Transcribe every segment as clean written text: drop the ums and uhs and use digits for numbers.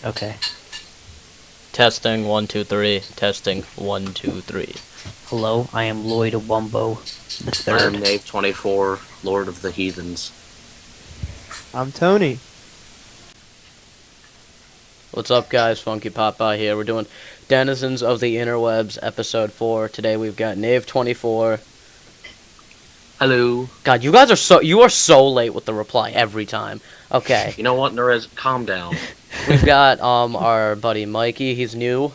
Okay. Testing 1 2 3. Testing 1 2 3. Hello, I am Lloyd Wumbo the I am third. Nave 24, Lord of the Heathens. I'm Tony. What's up, guys? Funky Popeye here. We're doing Denizens of the Interwebz, episode 4. Today we've got Nave 24. Hello. God, you are so late with the reply every time. Okay. You know what, Nerez? Calm down. We've got our buddy Mikey, he's new.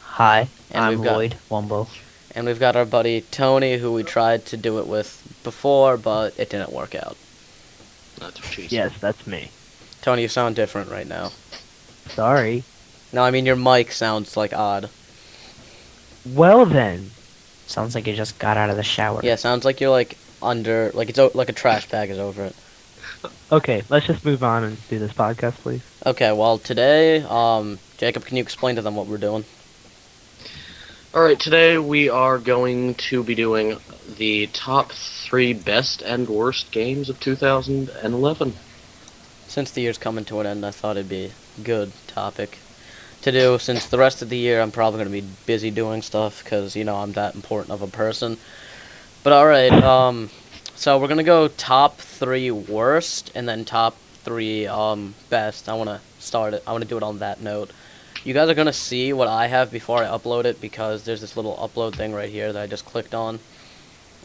Hi, And I'm we've got- Lloyd Wumbo. And we've got our buddy Tony, who we tried to do it with before, but it didn't work out. That's what she said. Yes, that's me. Tony, you sound different right now. Sorry. No, I mean your mic sounds like odd. Well then. Sounds like you just got out of the shower. Yeah, sounds like you're like under, like it's like a trash bag is over it. Okay, let's just move on and do this podcast, please. Okay, well today, Jacob, can you explain to them what we're doing? Alright, today we are going to be doing the top 3 best and worst games of 2011. Since the year's coming to an end, I thought it'd be a good topic to do, since the rest of the year I'm probably going to be busy doing stuff, because, you know, I'm that important of a person. But alright, so we're going to go top 3 worst, and then top 3, best. I want to do it on that note. You guys are going to see what I have before I upload it, because there's this little upload thing right here that I just clicked on.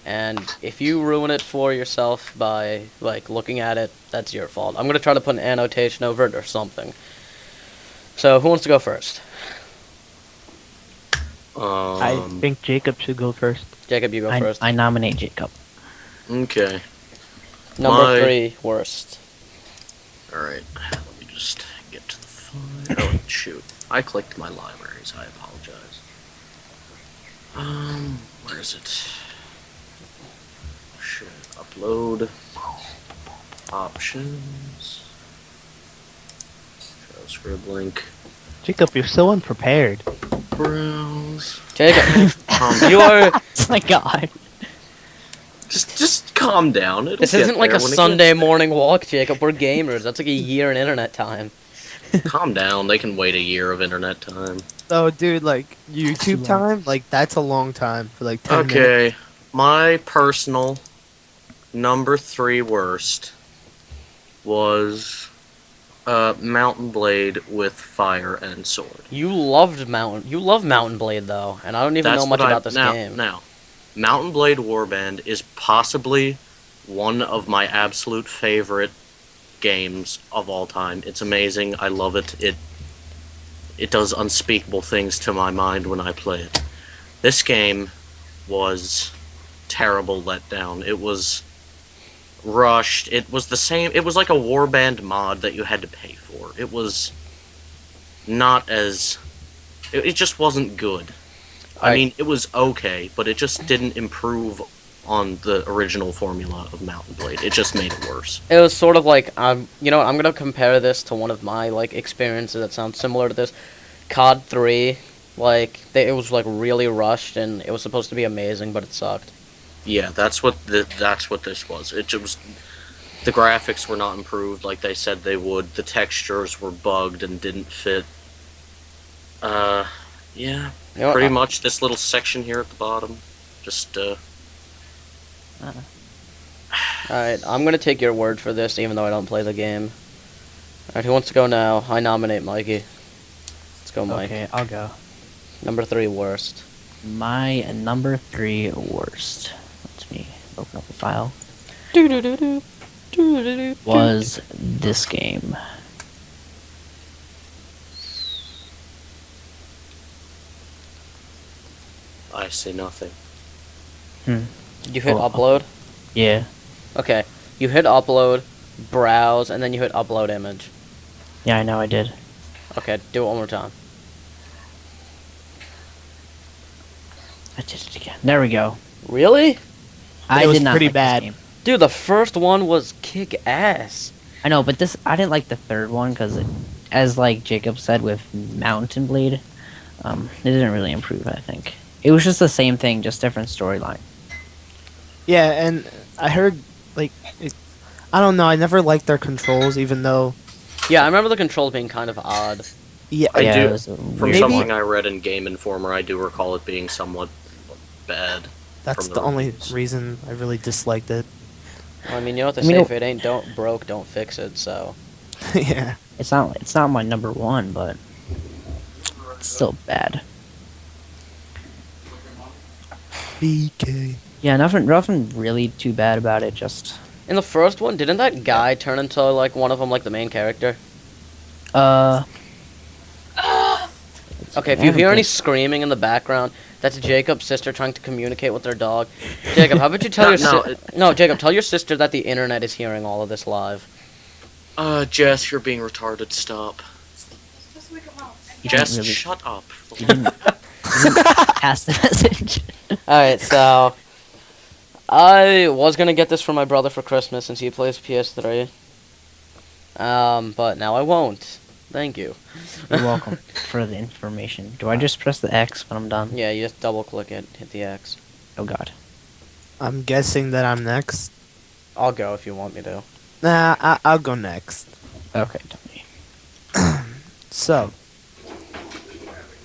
And if you ruin it for yourself by, like, looking at it, that's your fault. I'm going to try to put an annotation over it or something. So, who wants to go first? I think Jacob should go first. Jacob, you go first. I nominate Jacob. Okay. Number 3, worst. Alright, let me just get to the file. Oh, shoot. I clicked my libraries, I apologize. Where is it? Should upload. Options. Show scribbling. Jacob, you're so unprepared. Browse. Jacob, Calm you are... Oh my god. Just calm down. It'll This get isn't like there a when it Sunday gets there. morning walk, Jacob. We're gamers. That's like a year in internet time. Calm down. They can wait a year of internet time. So, dude, like, YouTube time? Like, that's a long time for, like, 10 minutes. Okay, my personal number 3 worst was Mountain Blade with fire and sword. You love Mountain Blade, though, and I don't even know much about this game. Now, Mountain Blade Warband is possibly one of my absolute favorite games of all time. It's amazing. I love it. It does unspeakable things to my mind when I play it. This game was terrible letdown. It was rushed. It was the same. It was like a Warband mod that you had to pay for. It was not as. It just wasn't good. I mean, it was okay, but it just didn't improve on the original formula of Mountain Blade. It just made it worse. It was sort of like, you know what, I'm gonna compare this to one of my, like, experiences that sounds similar to this. COD 3, like, it was, like, really rushed, and it was supposed to be amazing, but it sucked. Yeah, that's what this was. It was the graphics were not improved like they said they would. The textures were bugged and didn't fit. Yeah, You know, pretty much this little section here at the bottom. Just Alright, I'm gonna take your word for this, even though I don't play the game. Alright, who wants to go now? I nominate Mikey. Let's go, Mike. Okay, I'll go. Number 3, worst. My number 3 worst. Let me open up the file. Was this game. I say nothing. You hit Oh. upload? Yeah. Okay, you hit upload, browse, and then you hit upload image. Yeah, I know I did. Okay, do it one more time. I did it again. There we go. Really? I was did not pretty like bad. This game. Dude, the first one was kick ass. I know, but I didn't like the third one because, as like Jacob said with Mountain Blade, it didn't really improve. I think it was just the same thing, just different storyline. Yeah, and I heard, like, I don't know, I never liked their controls, even though Yeah, I remember the controls being kind of odd. Yeah, I Yeah, do. it was a From weird something one. I read in Game Informer, I do recall it being somewhat bad. that's from the only reviews. reason I really disliked it. Well, I mean, you know what they I mean, say: it- if it ain't don't broke, don't fix it. So Yeah. It's not my number one, but it's still bad. BK. Yeah, nothing really too bad about it. Just in the first one, didn't that guy turn into like one of them, like the main character? uh. Okay, if I you haven't hear any played- screaming in the background, that's Jacob's sister trying to communicate with their dog. Jacob, how about you tell No, your no, no, Jacob, tell your sister that the internet is hearing all of this live. Jess, you're being retarded. Stop. You Jess, didn't really, shut up. you didn't pass the message. Alright, so I was gonna get this for my brother for Christmas since he plays PS3. But now I won't. Thank you. You're welcome for the information. Do I just press the X when I'm done? Yeah, you just double click it, hit the X. Oh God. I'm guessing that I'm next. I'll go if you want me to. Nah, I'll go next. Okay, Tony. So,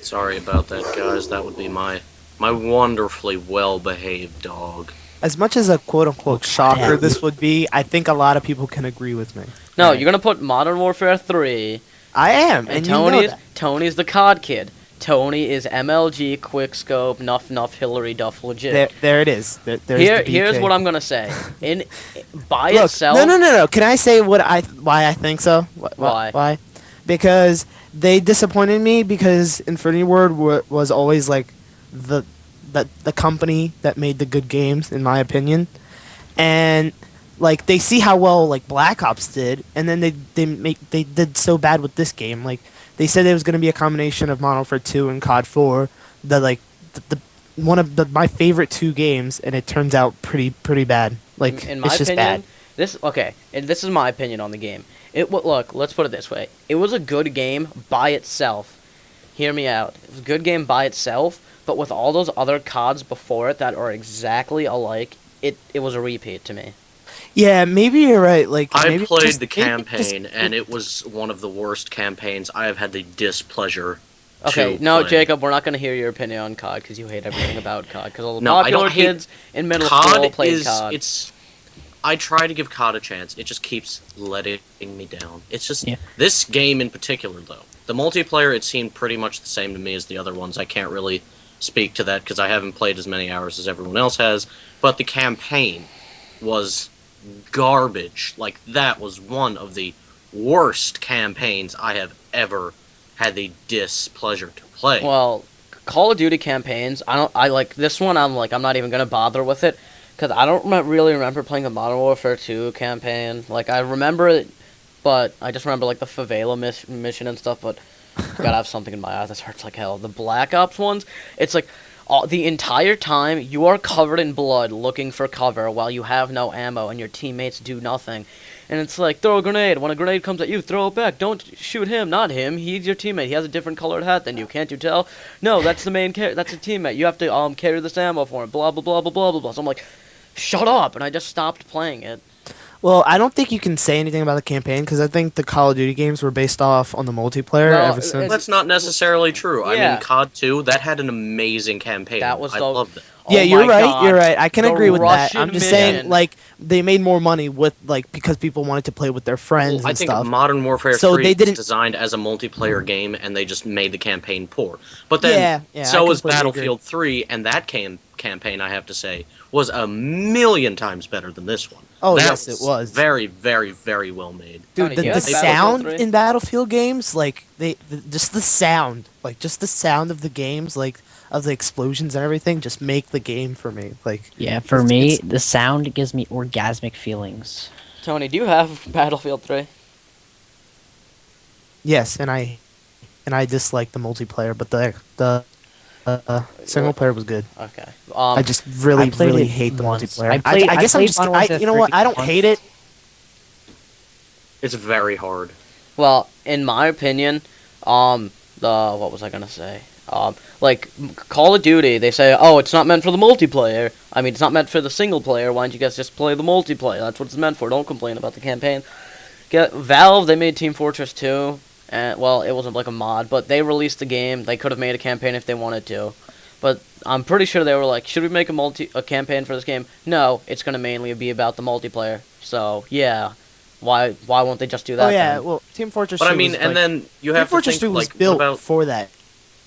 Sorry about that, guys. That would be my wonderfully well-behaved dog. as much as a quote-unquote shocker this would be, I think a lot of people can agree with me. No, Right. you're gonna put Modern Warfare 3, I am, and and you know that. Tony's the COD kid. Tony is MLG, Quickscope, Nuff, Hillary Duff, legit. There it is. There's the Here's BK. what I'm gonna say. By Look, itself. no. Can I say why I think so? Why? Why? Because they disappointed me because Infinity Ward was always like the company that made the good games, in my opinion, and like they see how well like Black Ops did, and then they did so bad with this game. Like they said it was going to be a combination of Modern Warfare 2 and COD 4, the one of my favorite two games, and it turns out pretty bad. Like in my it's just opinion, bad. and this is my opinion on the game. Look, let's put it this way. It was a good game by itself. Hear me out. It was a good game by itself, but with all those other CODs before it that are exactly alike, it was a repeat to me. Yeah, maybe you're right. Like I maybe played just- the maybe campaign, just- and it was one of the worst campaigns I have had the displeasure Okay, to no, play. Jacob, we're not going to hear your opinion on COD because you hate everything about COD. Because all the No, I popular don't hate- kids in middle school COD played is COD. I try to give COD a chance. It just keeps letting me down. It's just Yeah. this game in particular, though. The multiplayer, it seemed pretty much the same to me as the other ones. I can't really speak to that because I haven't played as many hours as everyone else has. But the campaign was garbage. Like, that was one of the worst campaigns I have ever had the displeasure to play. Well, Call of Duty campaigns, I like this one. I'm not even gonna bother with it because I don't really remember playing the Modern Warfare 2 campaign. Like I remember it, but I just remember like the favela mission and stuff. But gotta have something in my eyes that hurts like hell. The Black Ops ones, it's like the entire time you are covered in blood looking for cover while you have no ammo and your teammates do nothing. And it's like, throw a grenade. When a grenade comes at you, throw it back. Don't shoot him, not him. He's your teammate. He has a different colored hat than you. Can't you tell? No, that's the main that's a teammate. You have to carry this ammo for him. Blah, blah, blah, blah, blah, blah, blah. So I'm like, shut up. And I just stopped playing it. Well, I don't think you can say anything about the campaign because I think the Call of Duty games were based off on the multiplayer No, ever since. That's not necessarily true. I Yeah. mean, COD 2, that had an amazing campaign. That was I the- loved it. Yeah, Oh you're my right. God. You're right. I can The agree with that. I'm Russian just mission. saying, like, they made more money with like because people wanted to play with their friends I and think stuff. Modern Warfare So 3 they was didn't- designed as a multiplayer game, and they just made the campaign poor. But then, Yeah, I so was completely Battlefield 3, and that campaign, I have to say, was a million times better than this one. Oh, That yes, it was. Very, very, very well made. Dude, Tony, the do you have sound Battlefield 3? in Battlefield games, like just the sound, just the sound of the games, like of the explosions and everything, just make the game for me. Like, Yeah, for It's- me, it's- the sound gives me orgasmic feelings. Tony, do you have Battlefield 3? yes, and I dislike the multiplayer, but the single player was good. Okay. I just really, I played really it hate the once. multiplayer. I played- I I guess I'm played just, Modern Warfare you know what? 3 I don't once. hate it. It's very hard. Well, in my opinion, what was I gonna say? Like Call of Duty, they say, oh, it's not meant for the multiplayer. I mean, it's not meant for the single player. Why don't you guys just play the multiplayer? That's what it's meant for. Don't complain about the campaign. Valve, they made Team Fortress 2, and well, it wasn't like a mod, but they released the game. They could have made a campaign if they wanted to, but I'm pretty sure they were like, should we make a campaign for this game? No, it's gonna mainly be about the multiplayer. So yeah, why won't they just do that? Oh yeah, then? well, Team Fortress. But 2 I mean, was, and like, then you Team have to Fortress think 2 was like, what built about for that.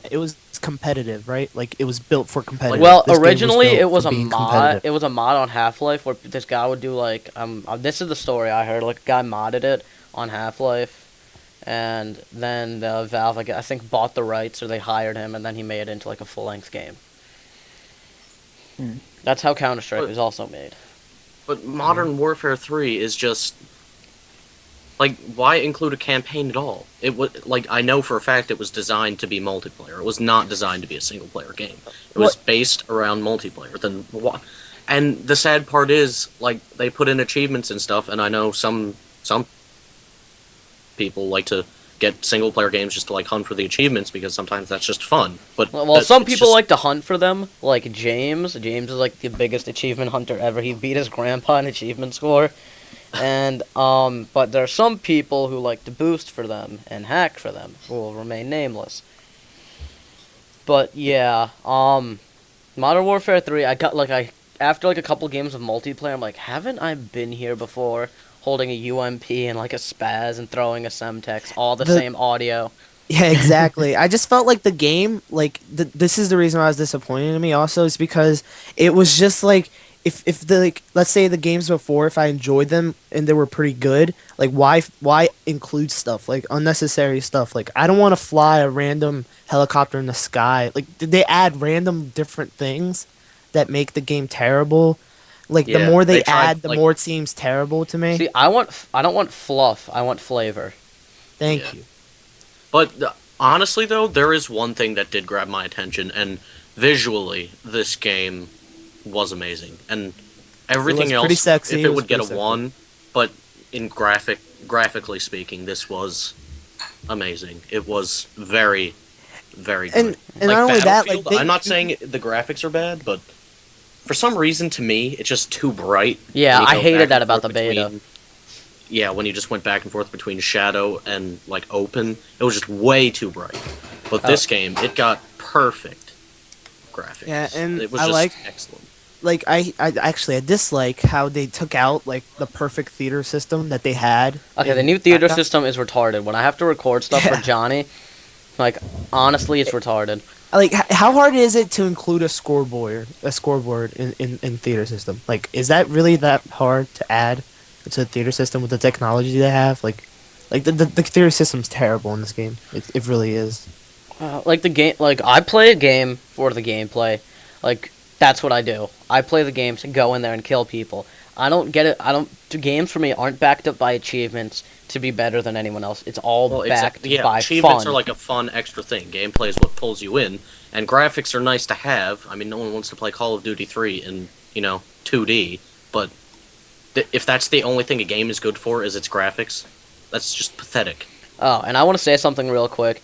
It was competitive, right? Like it was built for competitive. Well, This game originally built it was for a being mod. competitive. It was a mod on Half-Life where this guy would do like this is the story I heard. Like a guy modded it on Half-Life, and then Valve, like, I think, bought the rights or they hired him, and then he made it into like a full-length game. Hmm. That's how Counter-Strike But- was also made. But Modern Warfare 3 is just like, why include a campaign at all? It was like, I know for a fact it was designed to be multiplayer. It was not designed to be a single player game. It was based around multiplayer. Then what? And the sad part is, like, they put in achievements and stuff, and I know some people like to get single player games just to like hunt for the achievements because sometimes that's just fun. But Well, some it's people just- like to hunt for them, like James. James is like the biggest achievement hunter ever. He beat his grandpa in achievement score. And but there are some people who like to boost for them and hack for them, who will remain nameless. But yeah, Modern Warfare 3, I got after like a couple games of multiplayer, I'm like, haven't I been here before? Holding a UMP and like a spaz and throwing a Semtex, all the same audio. Yeah, exactly. I just felt like the game, like this is the reason why I was disappointed in me. Also, is because it was just like if the like let's say the games before, if I enjoyed them and they were pretty good, like why include stuff like unnecessary stuff? Like I don't want to fly a random helicopter in the sky. Like did they add random different things that make the game terrible? Like the Yeah, more they they tried, add, the like- more it seems terrible to me. See, I don't want fluff. I want flavor. Thank Yeah. you. But honestly, though, there is one thing that did grab my attention, and visually, this game was amazing. And everything was else, pretty sexy, if it it was would get a pretty sexy. 1, but in graphically speaking, this was amazing. It was very, very good. And not only that, like Battlefield, I'm not saying the graphics are bad, but for some reason, to me, it's just too bright. Yeah, when you I go hated back that and about forth the beta. between- Yeah, when you just went back and forth between shadow and like open, it was just way too bright. But this game, it got perfect graphics. Yeah, and it was I just like- excellent. like I dislike how they took out like the perfect theater system that they had. Okay, in the new theater Crackdown. system is retarded. When I have to record stuff Yeah. for Johnny, like, honestly, it's retarded. Like how hard is it to include a scoreboard in theater system? Like is that really that hard to add to a theater system with the technology they have? Like the theater system's terrible in this game. It really is. Like, the game, like, I play a game for the gameplay. Like, that's what I do. I play the game to go in there and kill people. I don't get it. Games for me aren't backed up by achievements to be better than anyone else. It's all Well, backed yeah, by achievements fun. are like a fun extra thing. Gameplay is what pulls you in, and graphics are nice to have. I mean, no one wants to play Call of Duty 3 in 2D, but if that's the only thing a game is good for is its graphics, that's just pathetic. Oh, and I want to say something real quick.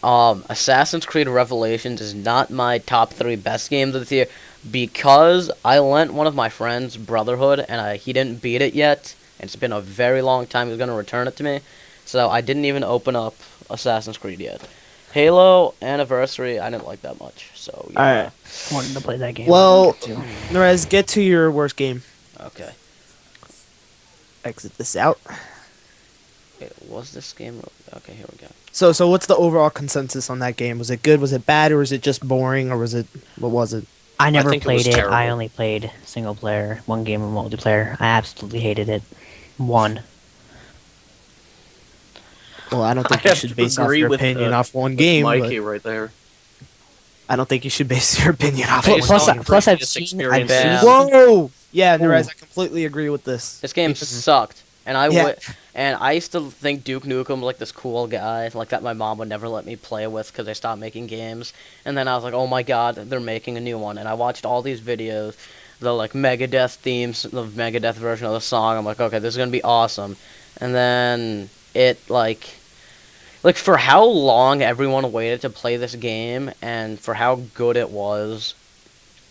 Assassin's Creed Revelations is not my top 3 best games of the year because I lent one of my friends Brotherhood and he didn't beat it yet. It's been a very long time. He's going to return it to me. So I didn't even open up Assassin's Creed yet. Halo Anniversary, I didn't like that much. So, yeah. Alright. Wanted to play that game. Well, I didn't get to. Nerez, get to your worst game. Okay. Exit this out. Wait, was this game... Okay, here we go. So what's the overall consensus on that game? Was it good? Was it bad? Or was it just boring? Or was it what was it? I never think it was played it. I terrible. only played single player, one game of multiplayer. I absolutely hated it. One. Well, I don't think I you have should to base off agree your with, opinion uh, off one game. Mikey But right there. I don't think you should base your opinion off Based one Plus, on game. plus I've previous seen. I've experiences. seen. Whoa! Yeah, Nerez, I completely agree with this. This game sucked. And Yeah. and I used to think Duke Nukem was like this cool guy, like that my mom would never let me play with because they stopped making games. And then I was like, oh my god, they're making a new one. And I watched all these videos, the like Megadeth themes, the Megadeth version of the song. I'm like, okay, this is gonna be awesome. And then it like for how long everyone waited to play this game and for how good it was.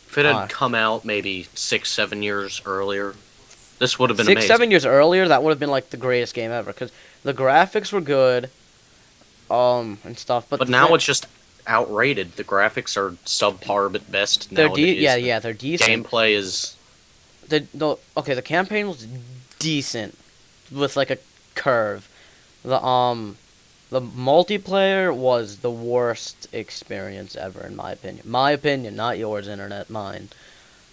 If it Ah. had come out maybe 6-7 years earlier, This would have been 6, amazing. 7 years earlier, that would have been like the greatest game ever because the graphics were good, and stuff. But now it's just outrated. The graphics are subpar at best they're nowadays. they're decent. Gameplay is the campaign was decent with like a curve. The multiplayer was the worst experience ever in my opinion. My opinion, not yours, internet, mine.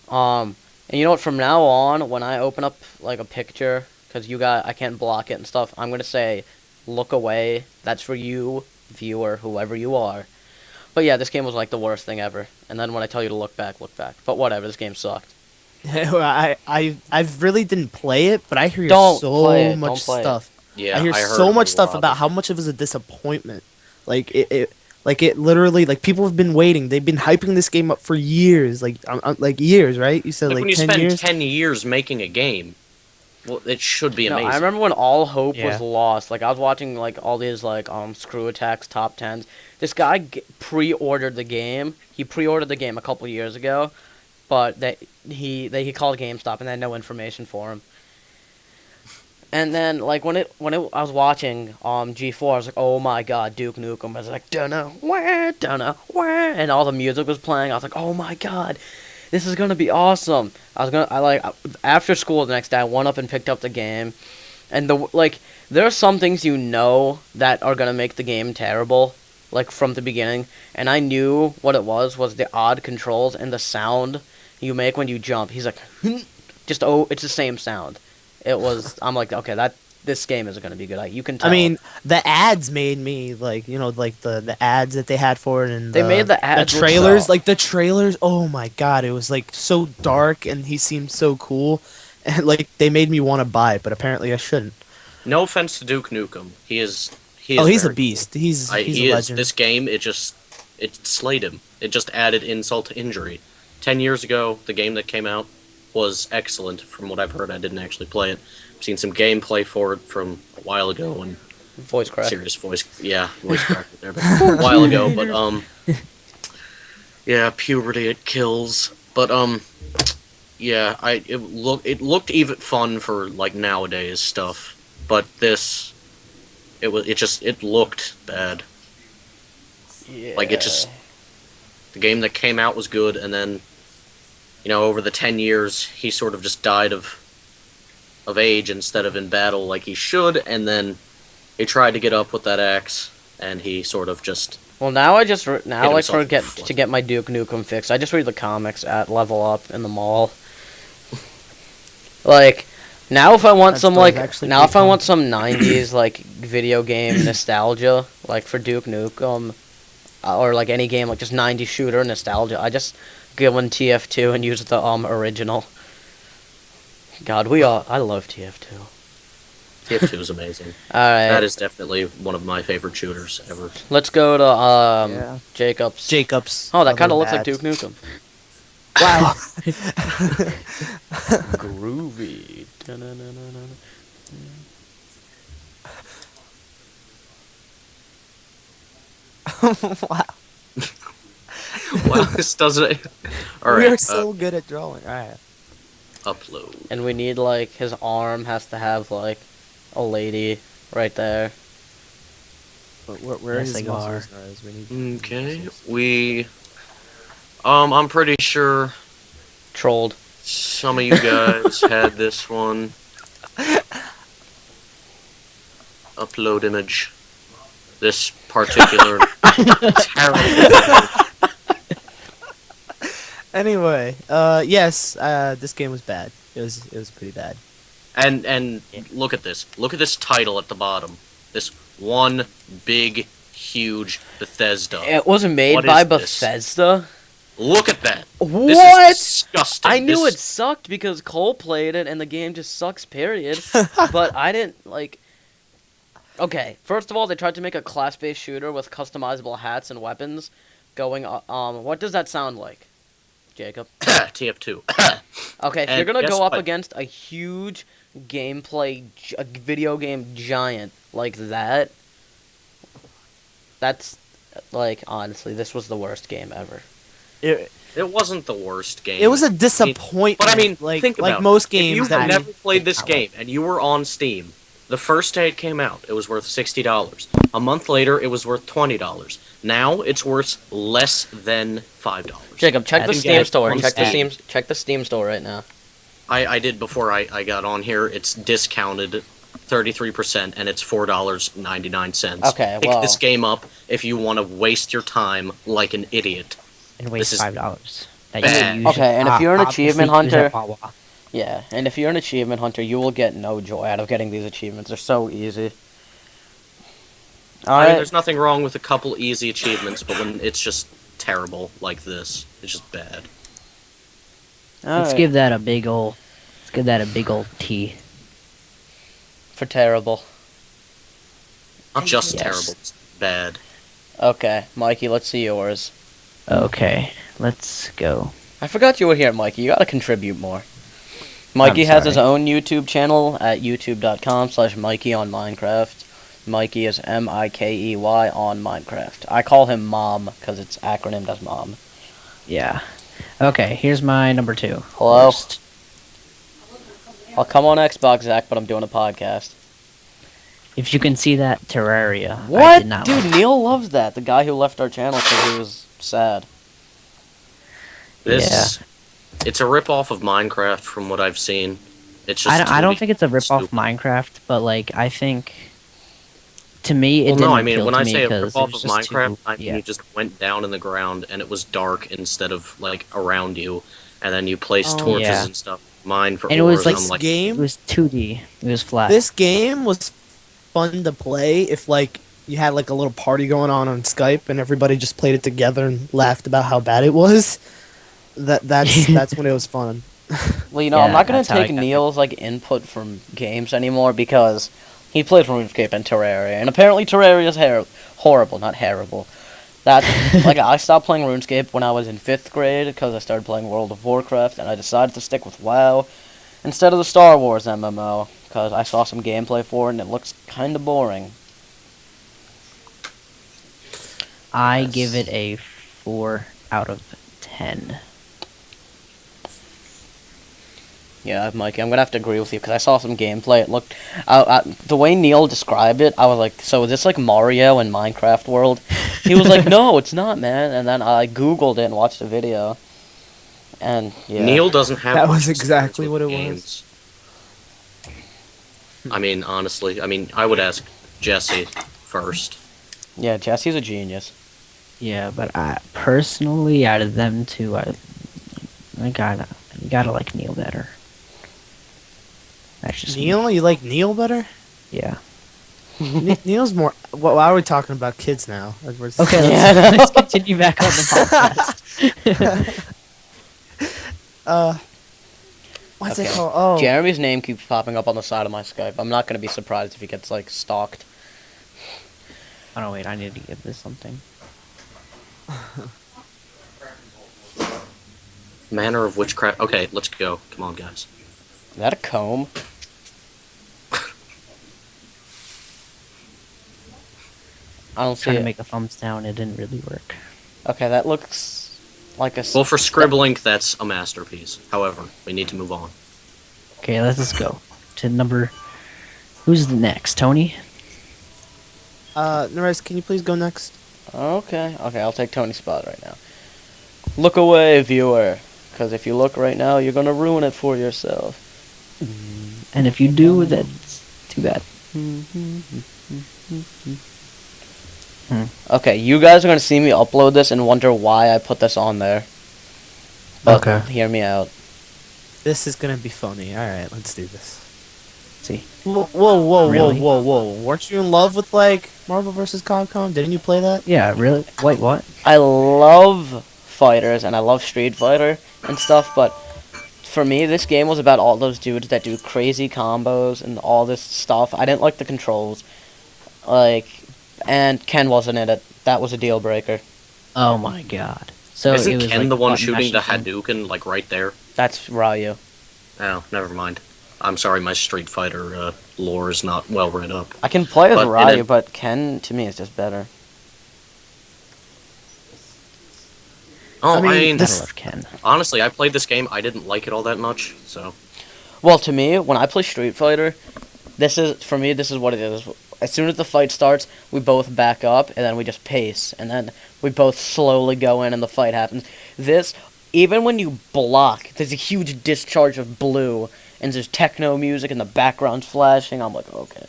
And you know what? From now on, when I open up like a picture, because I can't block it and stuff, I'm gonna say, look away. That's for you, viewer, whoever you are. But yeah, this game was like the worst thing ever. And then when I tell you to look back, look back. But whatever, this game sucked. I really didn't play it, but I hear Don't so play it, much don't play it. stuff. yeah. I hear heard so a much stuff lot. about how much it was a disappointment. Like it literally, like people have been waiting. They've been hyping this game up for years, like years, right? You said Like like when you 10 spend years. 10 years making a game, well, it should be No, amazing. I remember when all hope Yeah. was lost. Like I was watching like all these like Screw Attacks top 10s. This guy pre-ordered the game. He pre-ordered the game a couple years ago, but he called GameStop and they had no information for him. And then like when I was watching G4, I was like, oh my god, Duke Nukem. I was like, dunno where, and all the music was playing. I was like, oh my god, this is gonna be awesome. After school the next day, I went up and picked up the game, and there are some things you know that are gonna make the game terrible, like from the beginning, and I knew what it was the odd controls and the sound you make when you jump. He's like, it's the same sound. I'm like, okay, this game isn't gonna be good. You can tell. I mean, the ads made me like, like the ads that they had for it, and They made the ads the look trailers, so- like the trailers. Oh my god, it was like so dark, and he seemed so cool, and like they made me want to buy it, but apparently I shouldn't. No offense to Duke Nukem, he is. Oh, he's a very beast. cool. He's He a is. legend. This game, it slayed him. It just added insult to injury. 10 years ago, the game that came out was excellent. From what I've heard, I didn't actually play it. I've seen some gameplay for it from a while ago, and voice crack. serious voice crack there, but a while ago. But yeah, puberty it kills. But yeah, it looked even fun for like nowadays stuff. But it looked bad. Yeah. Like the game that came out was good, and then over the 10 years he sort of just died of age instead of in battle like he should, and then he tried to get up with that axe, and he sort of just. Well, now like himself in the foot. to get my Duke Nukem fix, I just read the comics at Level Up in the mall. Like now, if I want That some story's like actually now, if pretty I fun. want some '90s like video game nostalgia, like for Duke Nukem, or like any game like just '90s shooter nostalgia, I just go in TF2 and use the original. God, I love TF2. TF2 is amazing. Alright, That is definitely one of my favorite shooters ever. let's go to Yeah. Jacobs. Jacobs. Oh, that other kind of looks like bats. Duke Nukem. Wow. Groovy. Da-na-na-na-na. Wow. Well, this doesn't. All We right, are so good at drawing. All right. upload. And we need like his arm has to have like a lady right there. Where Yes, his they muscles are is we need. Okay, we. I'm pretty sure Trolled. some of you guys had this one. Upload image. This particular terrible. Anyway, yes, this game was bad. It was pretty bad. And look at this. Look at this title at the bottom. This one big, huge Bethesda. It wasn't made What by is this? Bethesda. Look at that. This What? is disgusting. I knew This- it sucked because Cole played it and the game just sucks, period. But I didn't like. Okay, first of all, they tried to make a class-based shooter with customizable hats and weapons. What does that sound like, Jacob? TF2. Okay, if And you're gonna guess go up what? against a huge a video game giant like that, that's like honestly, this was the worst game ever. It wasn't the worst game. It was a disappointment. But I mean, like think about most it. games If you that have never played this outlet. game and you were on Steam, the first day it came out, it was worth $60. A month later, it was worth $20. Now it's worth less than $5. Jacob, check I the think Steam that's store. on Check the Steam store right now. I did before I got on here. It's discounted 33%, and it's $4.99. Okay, Pick well- this game up if you want to waste your time like an idiot. And waste This is $5. That bad. you could use Okay, and if you're an obviously achievement use at hunter- Wawa. Yeah, and if you're an achievement hunter, you will get no joy out of getting these achievements. They're so easy. I mean, Alright, there's nothing wrong with a couple easy achievements, but when it's just terrible like this, it's just bad. Let's give that a big ol' T. for terrible. Not just Yes. terrible, it's bad. Okay, Mikey, let's see yours. Okay, let's go. I forgot you were here, Mikey. You gotta contribute more. Mikey I'm has his sorry. own YouTube channel at youtube.com/Mikey on Minecraft. Mikey is Mikey on Minecraft. I call him Mom because it's acronymed as Mom. Yeah. Okay, here's my number 2. Hello? Worst. I'll come on Xbox, Zach, but I'm doing a podcast. If you can see that Terraria, I What? did not Dude, like. Neil loves that. The guy who left our channel because he was sad. This, it's a rip-off of Minecraft from what I've seen. It's just I don't 2D think it's a rip off stupid. Minecraft, but like I think to me it Well, didn't no, I mean, appeal when to I me say a 'cause it rip-off was of just Minecraft, too- I mean yeah. you just went down in the ground and it was dark instead of, like, around you, and then you placed Oh, torches yeah. and stuff. Mine for And it was ores, like I'm this like, It game. was 2D. It was flat. This game was fun to play if like you had like a little party going on Skype and everybody just played it together and laughed about how bad it was. That's when it was fun. Well, you know, Yeah, I'm not gonna that's how I take got it. Neil's like input from games anymore because he plays RuneScape and Terraria, and apparently Terraria is horrible, not terrible. That like I stopped playing RuneScape when I was in 5th grade because I started playing World of Warcraft, and I decided to stick with WoW instead of the Star Wars MMO because I saw some gameplay for it and it looks kind of boring. I Yes. give it a 4 out of 10. Yeah, Mikey, I'm gonna have to agree with you because I saw some gameplay. It looked, the way Neil described it, I was like, "So is this like Mario in Minecraft world?" He was like, "No, it's not, man." And then I googled it and watched the video, and yeah, Neil doesn't have That much was exactly experience what it with games. I mean, honestly, I would ask Jesse first. yeah, Jesse's a genius. Yeah, but I personally out of them two, I gotta like Neil better. That's just me. Neil, you like Neil better? Yeah. Neil's more. Why are we talking about kids now? Like, we're- Okay, Yeah, let's continue back on the podcast. What's Okay. it called? Oh, Jeremy's name keeps popping up on the side of my Skype. I'm not gonna be surprised if he gets like stalked. Oh no, wait, I need to give this something. Manner of Witchcraft. Okay, let's go. Come on, guys. Is that a comb? I don't see Trying to it. make a thumbs down, it didn't really work. Okay, that looks like a. Well, for scribbling, that's a masterpiece. However, we need to move on. Okay, let's just go to number. Who's the next? Tony? Nerez, can you please go next? Okay, I'll take Tony's spot right now. Look away, viewer, because if you look right now, you're gonna ruin it for yourself. And if you do, that's too bad. Okay, you guys are gonna see me upload this and wonder why I put this on there. But Okay. hear me out. This is gonna be funny. All right, let's do this. See. Whoa, Really? whoa! Weren't you in love with like Marvel vs. Capcom? Didn't you play that? Yeah, really? Wait, what? I love fighters and I love Street Fighter and stuff, but for me, this game was about all those dudes that do crazy combos and all this stuff. I didn't like the controls, and Ken wasn't in it. That was a deal breaker. Oh my god. So Isn't it was Ken like the one button shooting the mashing thing? Hadouken, like, right there? That's Ryu. Oh, never mind. I'm sorry, my Street Fighter lore is not well read up. I can play as But in Ryu, a- but Ken to me is just better. Oh, I mean, I mean, I this love Ken. honestly, I played this game. I didn't like it all that much. So Well, to me, when I play Street Fighter, this is what it is. As soon as the fight starts, we both back up, and then we just pace, and then we both slowly go in, and the fight happens. This, even when you block, there's a huge discharge of blue, and there's techno music, and the background's flashing. I'm like, okay.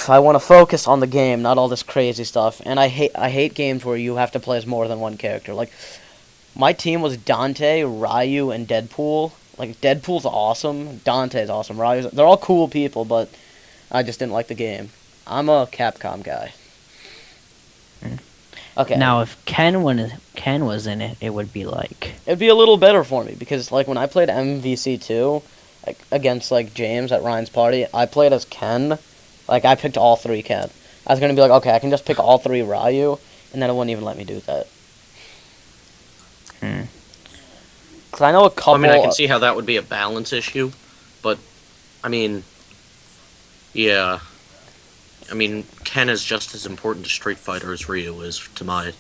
I want to focus on the game, not all this crazy stuff. And I hate games where you have to play as more than one character. Like, my team was Dante, Ryu, and Deadpool. Like, Deadpool's awesome, Dante's awesome, they're all cool people, but I just didn't like the game. I'm a Capcom guy. Okay. Now, if Ken was in it, it would be like... It'd be a little better for me, because, like, when I played MVC2, like, against, like, James at Ryan's party, I played as Ken. Like, I picked all three Ken. I was gonna be like, okay, I can just pick all three Ryu, and then it wouldn't even let me do that. Cause I know a couple... I mean, I can see how that would be a balance issue, but, I mean, yeah. I mean, Ken is just as important to Street Fighter as Ryu is, to my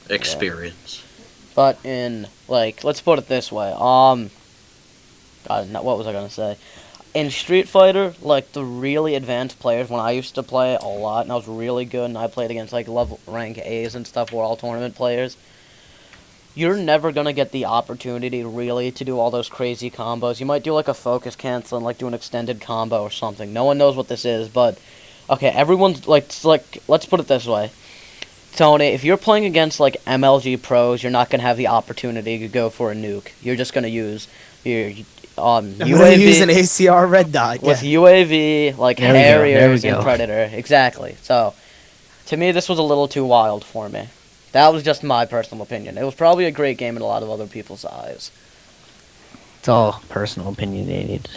experience. But in, like, let's put it this way, God, what was I gonna say? In Street Fighter, like, the really advanced players, when I used to play a lot, and I was really good, and I played against, like, level rank A's and stuff, who are all tournament players, you're never gonna get the opportunity, really, to do all those crazy combos. You might do, like, a focus cancel and, like, do an extended combo or something. No one knows what this is, but, okay, everyone's, like, let's put it this way. Tony, if you're playing against, like, MLG pros, you're not gonna have the opportunity to go for a nuke. You're just gonna use your, I'm UAV... gonna use an ACR red dot. With Yeah. UAV, like, There we go, there we Harriers and go. Predator. Exactly. So, to me, this was a little too wild for me. That was just my personal opinion. It was probably a great game in a lot of other people's eyes. It's all personal opinionated.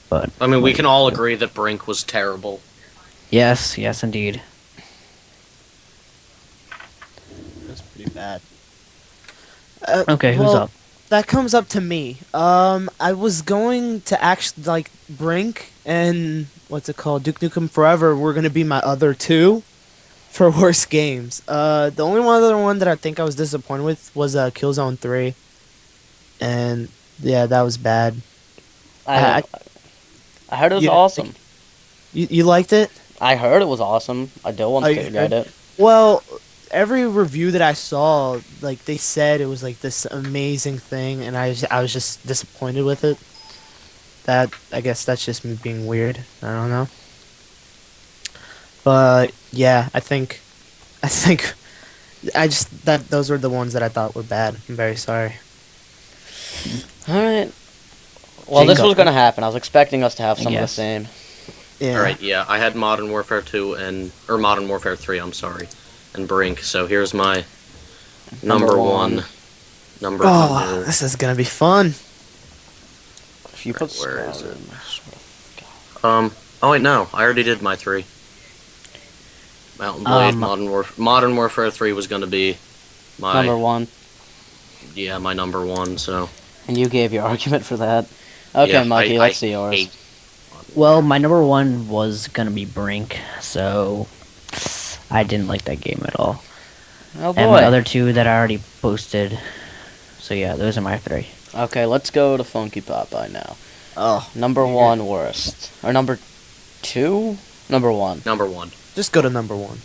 But I mean, we can all agree that Brink was terrible. yes, indeed. That's pretty bad. Okay, who's up? That comes up to me. I was going to actually, like, Brink and, what's it called, Duke Nukem Forever were going to be my other two for worst games. The only other one that I think I was disappointed with was Killzone 3. And, yeah, that was bad. I heard it was You- awesome. You liked it? I heard it was awesome. I don't want to get it. Well, every review that I saw, like, they said it was, like, this amazing thing, and I was just disappointed with it. I guess that's just me being weird. I don't know. But, yeah, I think those were the ones that I thought were bad. I'm very sorry. Alright. Well, this Jingo. was going to happen. I was expecting us to have some of the Yes. same. Yeah. Alright, yeah, I had Modern Warfare 2 or Modern Warfare 3, I'm sorry, and Brink, so here's my number one. Number Oh, two. this is gonna be fun. If you put Where is Scar it? in- Oh wait, no, I already did my 3. Mountain Blade, Modern Warfare 3 was gonna be my Number one. Yeah, my number one. So And you gave your argument for that. Okay, yeah, Mikey, let's see yours. hate- Well, my number one was gonna be Brink, so I didn't like that game at all. Oh And my boy. other two that I already posted. So yeah, those are my three. Okay, let's go to Funky Popeye now. Oh, Number one worst. Or number two? Number one. Number one. just go to number one.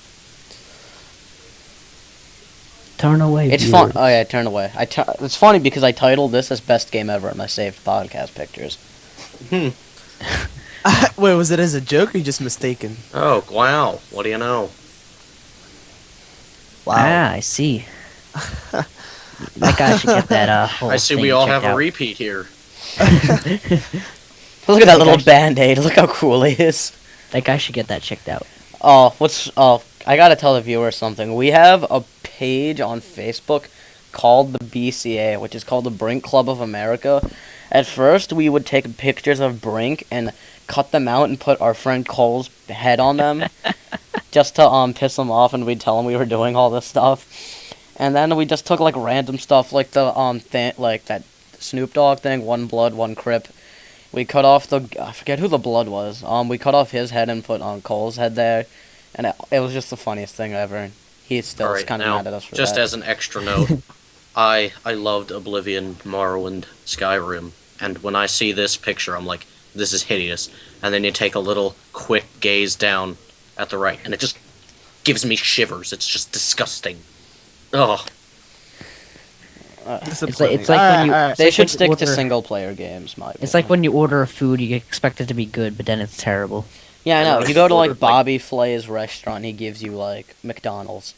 Turn away. It's fun. Oh yeah, turn away. It's funny because I titled this as best game ever in my saved podcast pictures. Wait, was it as a joke or you just mistaken? Oh wow! What do you know? Ah, I see. That guy should get that whole I see thing we all checked have a out. repeat here. Look at that little band-aid. Look how cool he is. That guy should get that checked out. I gotta tell the viewers something. We have a page on Facebook called the BCA, which is called the Brink Club of America. At first, we would take pictures of Brink and cut them out and put our friend Cole's head on them, just to piss him off, and we'd tell him we were doing all this stuff. And then we just took like random stuff, like the like that Snoop Dogg thing, one blood, one Crip. We cut off I forget who the blood was. We cut off his head and put on Cole's head there, and it was just the funniest thing ever. He still is Alright, kind of now, mad at us for just that. as an extra note, I loved Oblivion, Morrowind, Skyrim, and when I see this picture, I'm like, this is hideous. And then you take a little quick gaze down at the right, and it just gives me shivers. It's just disgusting. Oh, It's like when you. Alright, it's They like should when you stick to order- single-player games, my It's like opinion. when you order a food, you expect it to be good, but then it's terrible. Yeah, I I know. know, You go to, ordered, like, Bobby Flay's restaurant, he gives you, like, McDonald's.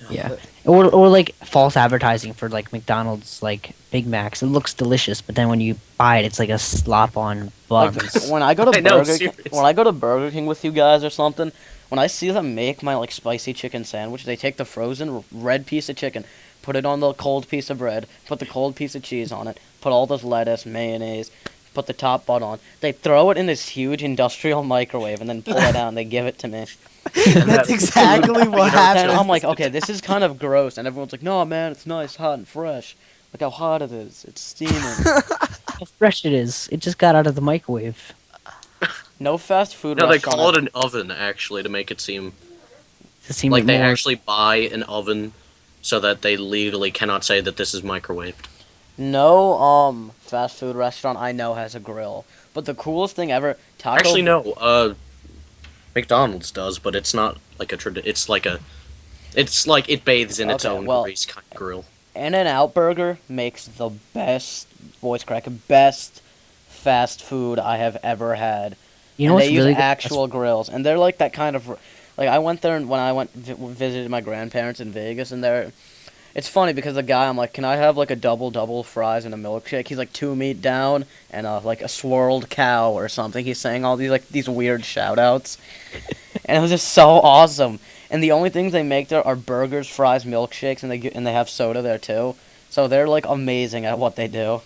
Yeah, or like false advertising for like McDonald's like Big Macs. It looks delicious, but then when you buy it, it's like a slop on Like, buns. when I go to I know, Burger King, serious. when I go to Burger King with you guys or something, when I see them make my like spicy chicken sandwich, they take the frozen red piece of chicken, put it on the cold piece of bread, put the cold piece of cheese on it, put all this lettuce, mayonnaise, put the top bun on. They throw it in this huge industrial microwave and then pull it out and they give it to me. That's exactly what And happened. I'm like, okay, this is kind of gross, and everyone's like, no, man, it's nice, hot and fresh. Look how hot it is. It's steaming. How fresh it is! It just got out of the microwave. No fast food no, they restaurant. call it an oven, actually, to make it seem To seem like they more. actually buy an oven so that they legally cannot say that this is microwaved. No, fast food restaurant I know has a grill. But the coolest thing ever, Taco... Actually, no. McDonald's does, but it's not like a It's like a. It's like it bathes in its Okay, own well- grease kind of grill. In-N-Out Burger makes the best, voice crack, best fast food I have ever had. You know And what's they use really good? actual grills, and they're like that kind of... Like, I went there when I went visited my grandparents in Vegas, and they're... It's funny because the guy, I'm like, can I have like a double fries and a milkshake? He's like 2 meat down and like a swirled cow or something. He's saying all these weird shout outs. And it was just so awesome. And the only things they make there are burgers, fries, milkshakes, and they have soda there too. So they're like amazing at what they do.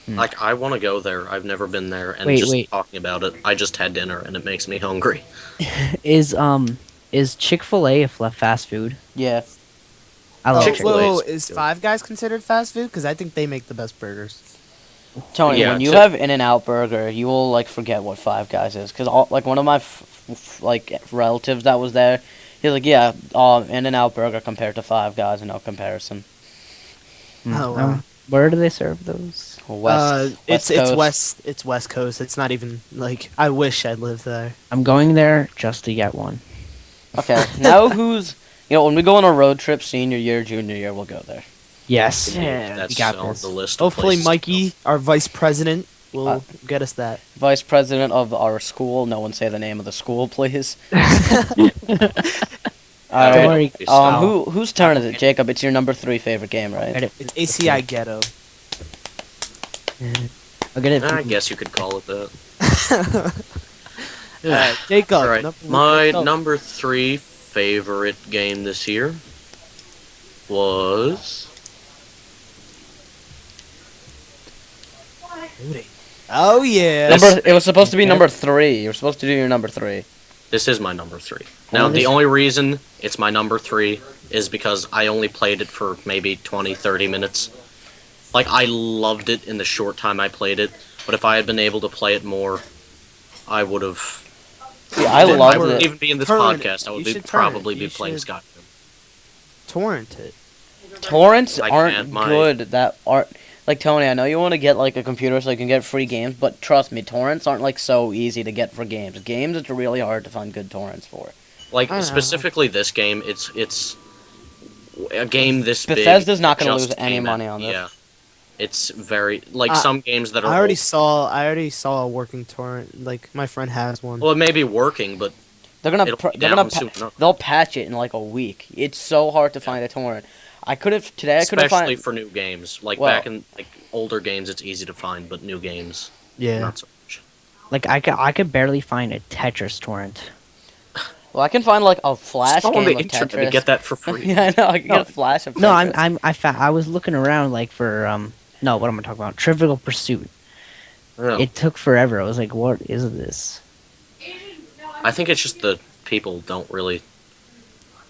Like, I want to go there. I've never been there, and Wait, just wait. talking about it, I just had dinner, and it makes me hungry. Is Chick-fil-A a fast food? Yeah. I love Chick-fil-A Chick-fil-A. is Whoa, is good. Five Guys considered fast food? Because I think they make the best burgers. Tony, Yeah, when you so- have In-N-Out Burger, you will like forget what Five Guys is, because like one of my like relatives that was there, he's like, yeah, In-N-Out Burger compared to Five Guys, no comparison. Oh, wow. Where do they serve those? It's Coast. West Coast. It's not even like I wish I lived there. I'm going there just to get one. Okay, now when we go on a road trip, senior year, junior year, we'll go there. Yes. That's we got on this. the list. Of Hopefully, places to Mikey, our vice president, will Uh, get us that. Vice president of our school, no one say the name of the school, please. All Don't right. worry. go. Whose turn is it? Jacob, it's your number 3 favorite game, right? Get it. It's ACI Ghetto. I'll get it. I guess you could call it that. Alright, Jacob. All right, number- my go. number 3 favorite game this year was Oh yeah. It was supposed to be number 3. You were supposed to do your number 3. this is my number 3. Now, the only reason it's my number 3 is because I only played it for maybe 20, 30 minutes. Like, I loved it in the short time I played it, but if I had been able to play it more, I would have. See, I Then loved I wouldn't it. even be in this Turn it. podcast. I would You be, should turn it. probably be You playing should- Skyrim. Torrent it. Torrents I aren't can't, my- good. That aren't like Tony. I know you want to get like a computer so you can get free games, but trust me, torrents aren't like so easy to get for games. Games it's really hard to find good torrents for. Like, I don't know. specifically this game, it's a game this big. Bethesda's not that gonna just lose any came money out. on this. Yeah, it's very like I- some games that are. I already old- saw a working torrent. Like my friend has one. Well, it may be working, but They're gonna It'll be they're gonna down soon enough. they'll patch it in like a week. It's so hard to find a torrent. I couldn't especially find. for new games. Like Well- back in like older games, it's easy to find, but new games, yeah. not so much. Like I could barely find a Tetris torrent. Well, I can find like a Flash Go game on the of internet Tetris. to get that for free. Yeah, I know. I can No. get a Flash of No, Tetris. I was looking around like for no, what am I talking about? Trivial Pursuit. Yeah. It took forever. I was like, what is this? I think it's just the people don't really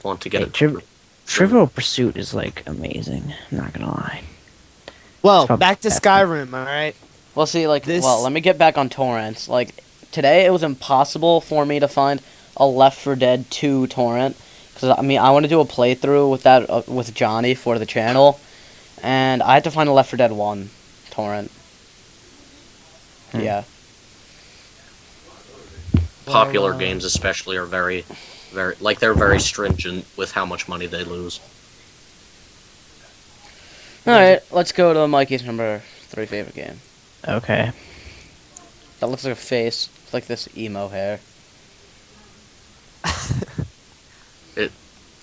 want to get Hey, it. Trivial Pursuit is like amazing. I'm not gonna lie. Well, It's probably back to bad. Skyrim. All right. Well, see, like, This- well, let me get back on torrents. Like, today it was impossible for me to find a Left 4 Dead 2 torrent, Because, I mean, I want to do a playthrough with that with Johnny for the channel. And I had to find a Left 4 Dead 1 torrent. Yeah. Popular Well, games especially are very, like they're very stringent with how much money they lose. Alright, let's go to Mikey's number 3 favorite game. Okay. That looks like a face. It's like this emo hair.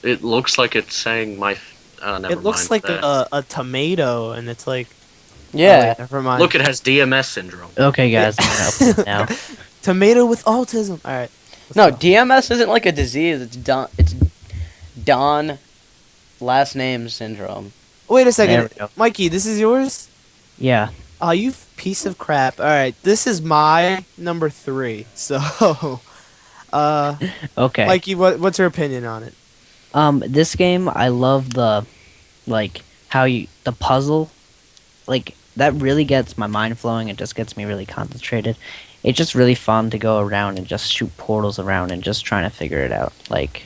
It looks like it's saying my. Never it looks mind like that. a tomato, and it's like Yeah. never mind. Look, it has DMS syndrome. Okay, guys, I'm gonna open it now. Tomato with autism. All right. No, DMS isn't like a disease. It's Don last name syndrome. Wait a There second, we go. Mikey. This is yours. Yeah. Oh, you piece of crap. All right, this is my number 3. So, Okay. Mikey, what's your opinion on it? This game, I love the, like, the puzzle, like, that really gets my mind flowing. It just gets me really concentrated. It's just really fun to go around and just shoot portals around and just trying to figure it out. Like,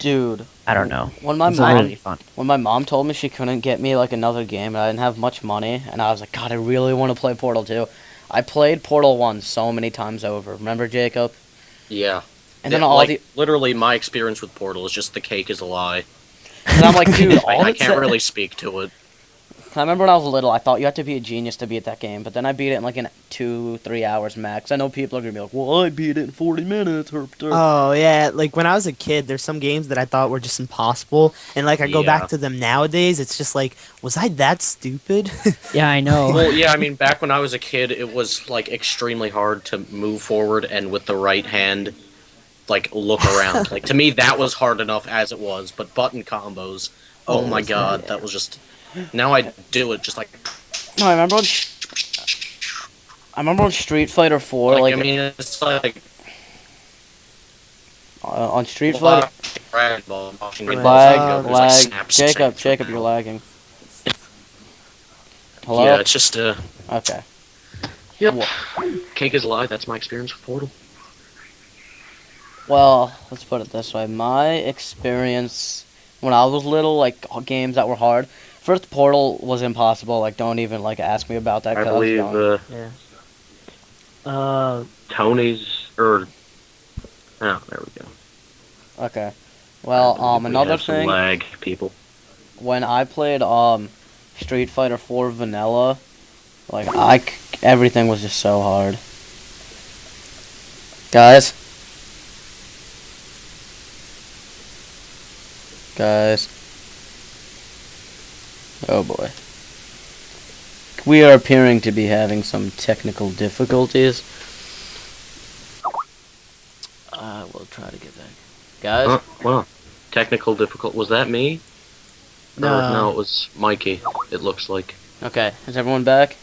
Dude, I don't know. when my It's mom really fun. when my mom told me she couldn't get me like another game and I didn't have much money and I was like, God, I really want to play Portal 2. I played Portal 1 so many times over. Remember, Jacob? Yeah. And then all the literally my experience with Portal is just the cake is a lie. and I'm like, dude, all I it can't said- really speak to it. I remember when I was little, I thought you had to be a genius to beat that game, but then I beat it in like in 2-3 hours max. I know people are gonna be like, "Well, I beat it in 40 minutes." Herp, derp." Oh yeah, like when I was a kid, there's some games that I thought were just impossible, and like I go Yeah. back to them nowadays, it's just like, was I that stupid? Yeah, I know. Well, yeah, I mean, back when I was a kid, it was like extremely hard to move forward and with the right hand, like look around. Like to me, that was hard enough as it was. But button combos, oh my god, that was just. Now I do it just like. No, I remember when Street Fighter 4, like I mean, it's like. on Street Fighter. Dragon Ball, watching Dragon Lag, Ball Z goes, lag. like, snaps and Jacob, snaps Jacob, right you're now. lagging. Hello? Yeah, it's just Okay. Yep. Wha- Cake is alive. That's my experience with Portal. Well, let's put it this way. My experience when I was little, like games that were hard. First, Portal was impossible. Like, don't even like ask me about that. I 'cause was believe young. Tony's or. Oh, there we go. Okay. Well, We another have some thing. lag, people. When I played Street Fighter 4 Vanilla, like everything was just so hard. Guys. Oh boy. We are appearing to be having some technical difficulties. We'll try to get back. Guys? Well, technical difficult. Was that me? No, it was Mikey. It looks like Okay, is everyone back?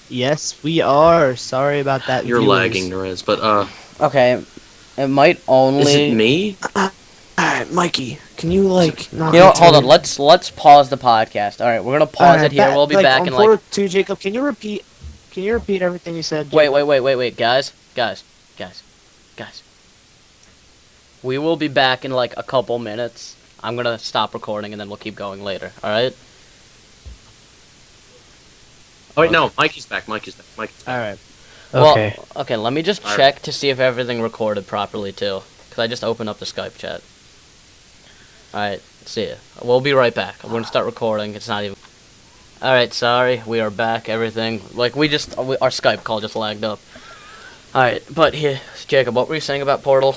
Yes, we are. Sorry about that. you're viewers. lagging, Nerez. But Okay, it might only... is it me? All right, Mikey, can you like not? You know what, hold on, let's pause the podcast. Alright, we're gonna pause it here, we'll be back in like... Portal 2, Jacob, can you repeat? Can you repeat everything you said? Wait, Jacob? guys. We will be back in like a couple minutes. I'm gonna stop recording and then we'll keep going later, alright? Oh wait, no, Mikey's back. All right. Okay. Well, okay, let me just Alright. check to see if everything recorded properly too. Because I just opened up the Skype chat. Alright, see ya. We'll be right back. I'm gonna start recording, it's not even... Alright, sorry, we are back, everything. Like, our Skype call just lagged up. Alright, but here, Jacob, what were you saying about Portal?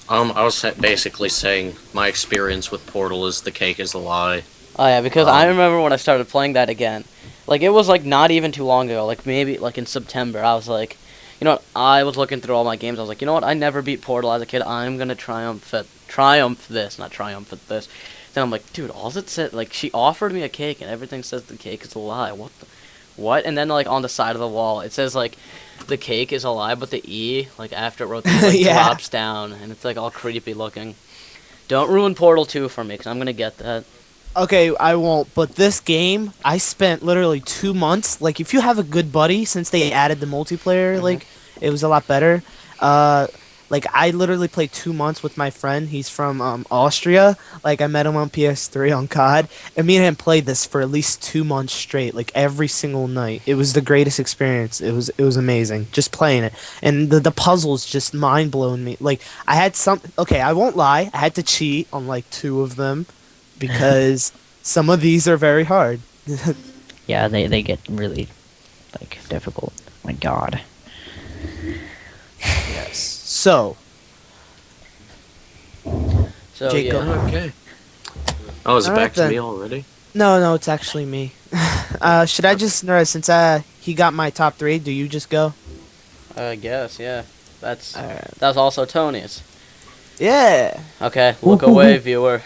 I was basically saying my experience with Portal is the cake is a lie. Oh yeah, because I remember when I started playing that again. Like, it was, like, not even too long ago. Like, maybe, like, in September, I was like... You know what, I was looking through all my games, I was like, you know what, I never beat Portal as a kid, I'm gonna triumph this. Then I'm like, dude, all it said, like, she offered me a cake, and everything says the cake is a lie, what? And then, like, on the side of the wall, it says, like, the cake is a lie, but the E, like, after it wrote that, like, Yeah. drops down, and it's, like, all creepy looking. Don't ruin Portal 2 for me, because I'm gonna get that. Okay, I won't. But this game, I spent literally 2 months. Like, if you have a good buddy, since they added the multiplayer, like, it was a lot better. Like I literally played 2 months with my friend. He's from Austria. Like I met him on PS3 on COD, and me and him played this for at least 2 months straight, like every single night. It was the greatest experience. It was amazing just playing it, and the puzzles just mind blowing me. Like I had some. Okay, I won't lie. I had to cheat on like 2 of them because some of these are very hard. Yeah, they get really like difficult. My God. Yes. So, So Jacob. yeah. Okay. Oh, is it Alright back to then. me already? No, it's actually me. Should I just, since he got my top 3, do you just go? I guess, yeah. That's Alright. that's also Tony's. Yeah. Okay, look away, viewer.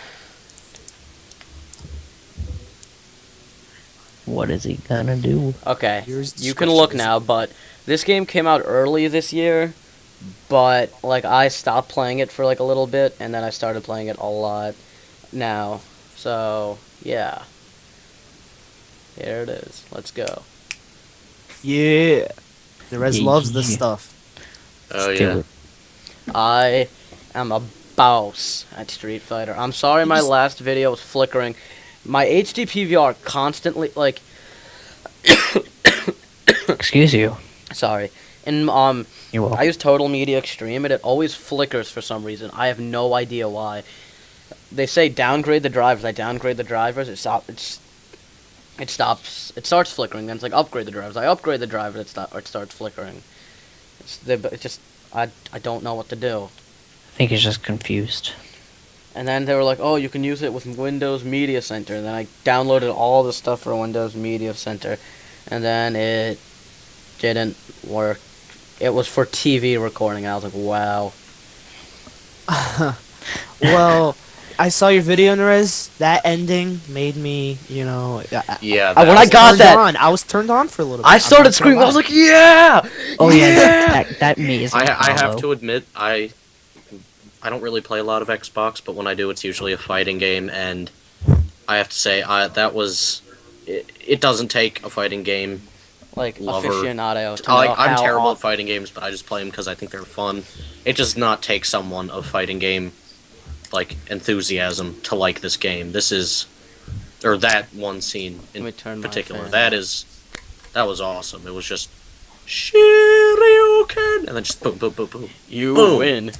What is he gonna do? Okay, Yours you can look description is- now, but this game came out early this year, but like I stopped playing it for like a little bit, and then I started playing it a lot now. So yeah, here it is. Let's go. Yeah. The Rez Yeah, loves this yeah. stuff. Oh Let's do yeah. it. I am a boss at Street Fighter. I'm sorry my last video was flickering. My HD PVR constantly like Excuse you. sorry. And You're welcome. I use Total Media Extreme and it always flickers for some reason. I have no idea why. They say downgrade the drivers. I downgrade the drivers. It stops. It starts flickering. Then it's like upgrade the drivers. I upgrade the drivers. It starts flickering. It just I don't know what to do. I think he's just confused. And then they were like, oh, you can use it with Windows Media Center. And then I downloaded all the stuff for Windows Media Center. And then it didn't work. It was for TV recording. And I was like, wow. Well, I saw your video, Nerez. That ending made me, Yeah. When I was- got turned that- on. I was turned on for a little bit. I I'm started not gonna screaming. I lie. was like, yeah! Oh yeah, yeah! that amazing. I have combo. to admit, I don't really play a lot of Xbox, but when I do, it's usually a fighting game, and I have to say, that was. It doesn't take a fighting game. Like, Lover. aficionado. To know I'm how terrible at awesome- fighting games, but I just play them because I think they're fun. It does not take someone of fighting game, like, enthusiasm to like this game. This is. Or that one scene in Let me turn my particular. fan That on. is. That was awesome. It was just. Shiryuken! And then just boom, boom, boom, boom. You Boom. win.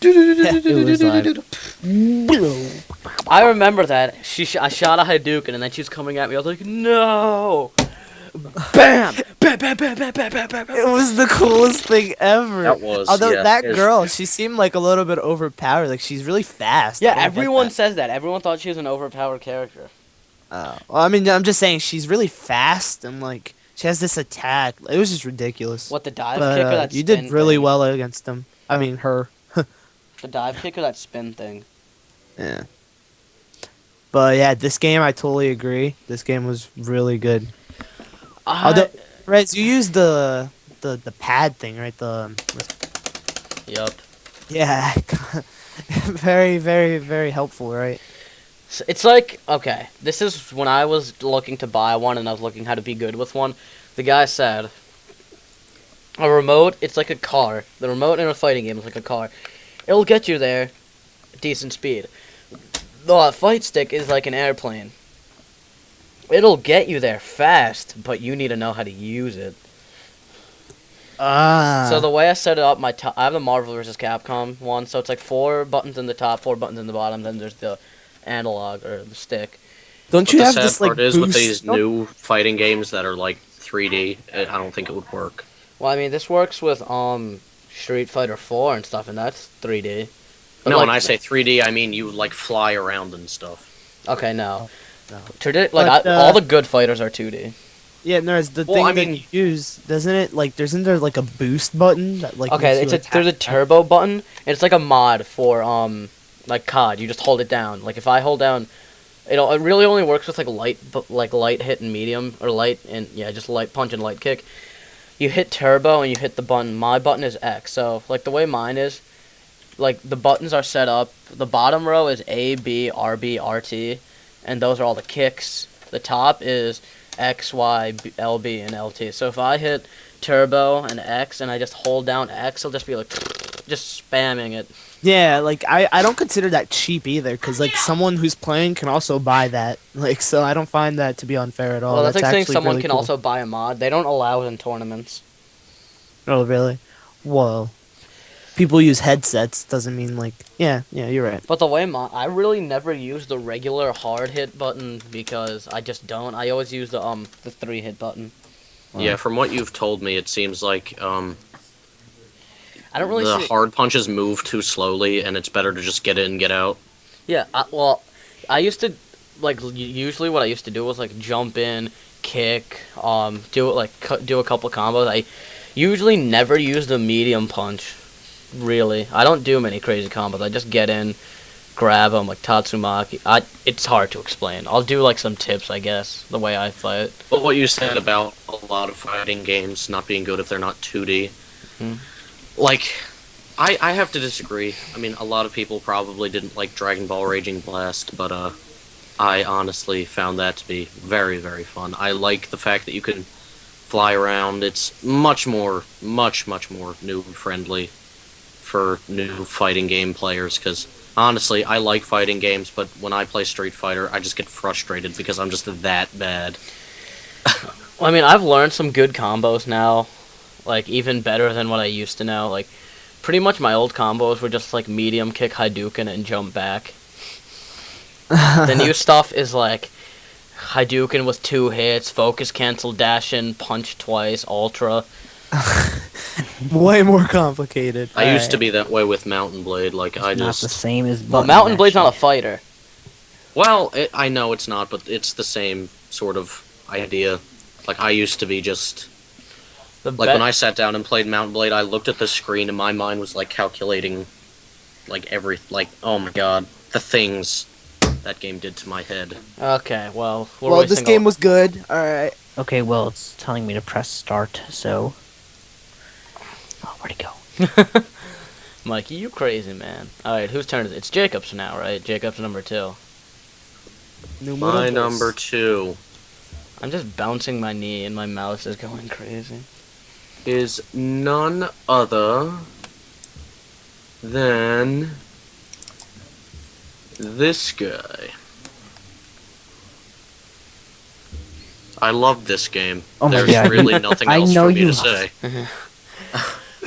It was like, I remember that. I shot a Hadouken and then she was coming at me. I was like, no! Bam! Bam, bam, bam, bam, bam, bam, bam, It bam. was the coolest thing ever. That was. Although yeah, that it's- girl, she seemed like a little bit overpowered. Like she's really fast. I Yeah, don't get everyone that. says that. Everyone thought she was an overpowered character. Well, I mean, I'm just saying she's really fast and like she has this attack. It was just ridiculous. What, the dive But kick or that you spin did really thing? well against them. I mean, her. The dive kick or that spin thing? Yeah. But yeah, this game I totally agree. This game was really good. Although, Rez, you used the pad thing, right? Yup. Yeah. Very, very, very helpful, right? It's like, okay, this is when I was looking to buy one and I was looking how to be good with one. The guy said, a remote, it's like a car. The remote in a fighting game is like a car. It'll get you there, decent speed. The fight stick is like an airplane. It'll get you there fast, but you need to know how to use it. Ah. So the way I set it up, I have the Marvel vs. Capcom one, so it's like 4 buttons in the top, 4 buttons in the bottom, then there's the analog, or the stick. Don't What you the have sad this like part is with boost? these new fighting games that are like 3D, I don't think it would work. Well, I mean, this works with Street Fighter 4 and stuff, and that's 3D. But No, like, when I say 3D, I mean you like fly around and stuff. okay, no. No. Like But, all the good fighters are 2D. Yeah, no, it's the Well, thing I that mean- you use, doesn't it? Like, isn't there like a boost button that like? Okay, makes you there's a attack? turbo button, and it's like a mod for like COD. You just hold it down. Like if I hold down, it really only works with like light hit and medium, or light and yeah, just light punch and light kick. You hit turbo and you hit the button. My button is X. So like the way mine is, like the buttons are set up. The bottom row is A, B, RB, RT, and those are all the kicks. The top is X, Y, LB, and LT. So if I hit turbo and X and I just hold down X, it'll just be like just spamming it. Yeah, like I don't consider that cheap either, because like someone who's playing can also buy that. Like, so I don't find that to be unfair at all. Well, that's like saying actually someone really can cool. also buy a mod. They don't allow it in tournaments. Oh, really? Whoa. People use headsets doesn't mean like yeah, you're right. But the way I really never use the regular hard hit button because I just don't. I always use the 3-hit button. Yeah, from what you've told me, it seems like I don't really the see. hard punches move too slowly, and it's better to just get in and get out. Yeah, I used to usually what I used to do was like jump in, kick, do it do a couple combos. I usually never use the medium punch. Really, I don't do many crazy combos. I just get in, grab them like Tatsumaki. It's hard to explain. I'll do like some tips, I guess, the way I play it. But what you said about a lot of fighting games not being good if they're not 2D, like, I have to disagree. I mean, a lot of people probably didn't like Dragon Ball Raging Blast, but I honestly found that to be very, very fun. I like the fact that you can fly around. It's much more noob-friendly for new fighting game players, because honestly, I like fighting games, but when I play Street Fighter, I just get frustrated because I'm just that bad. Well, I mean, I've learned some good combos now, like even better than what I used to know. Like, pretty much my old combos were just like medium kick, Hadouken, and jump back. The new stuff is like Hadouken with 2 hits, focus cancel, dash in, punch twice, ultra. Way more complicated. I used to be that way with Mountain Blade. Like, It's not the same as Well, button Mountain Blade's not a mashing. fighter. Well, I know it's not, but it's the same sort of idea. Like, I used to be just... Like, when I sat down and played Mountain Blade, I looked at the screen and my mind was, like, calculating, like, oh my god, the things that game did to my head. Okay, well... Well, this game was good. Alright. Okay, well, it's telling me to press start, so... Oh, where'd it go? Mikey, you crazy, man. Alright, whose turn is it? It's Jacob's now, right? Jacob's number 2. My number 2 I'm just bouncing my knee and my mouse is going crazy. is none other than this guy. I love this game. Oh my There's God. really nothing I else know for me you to love say.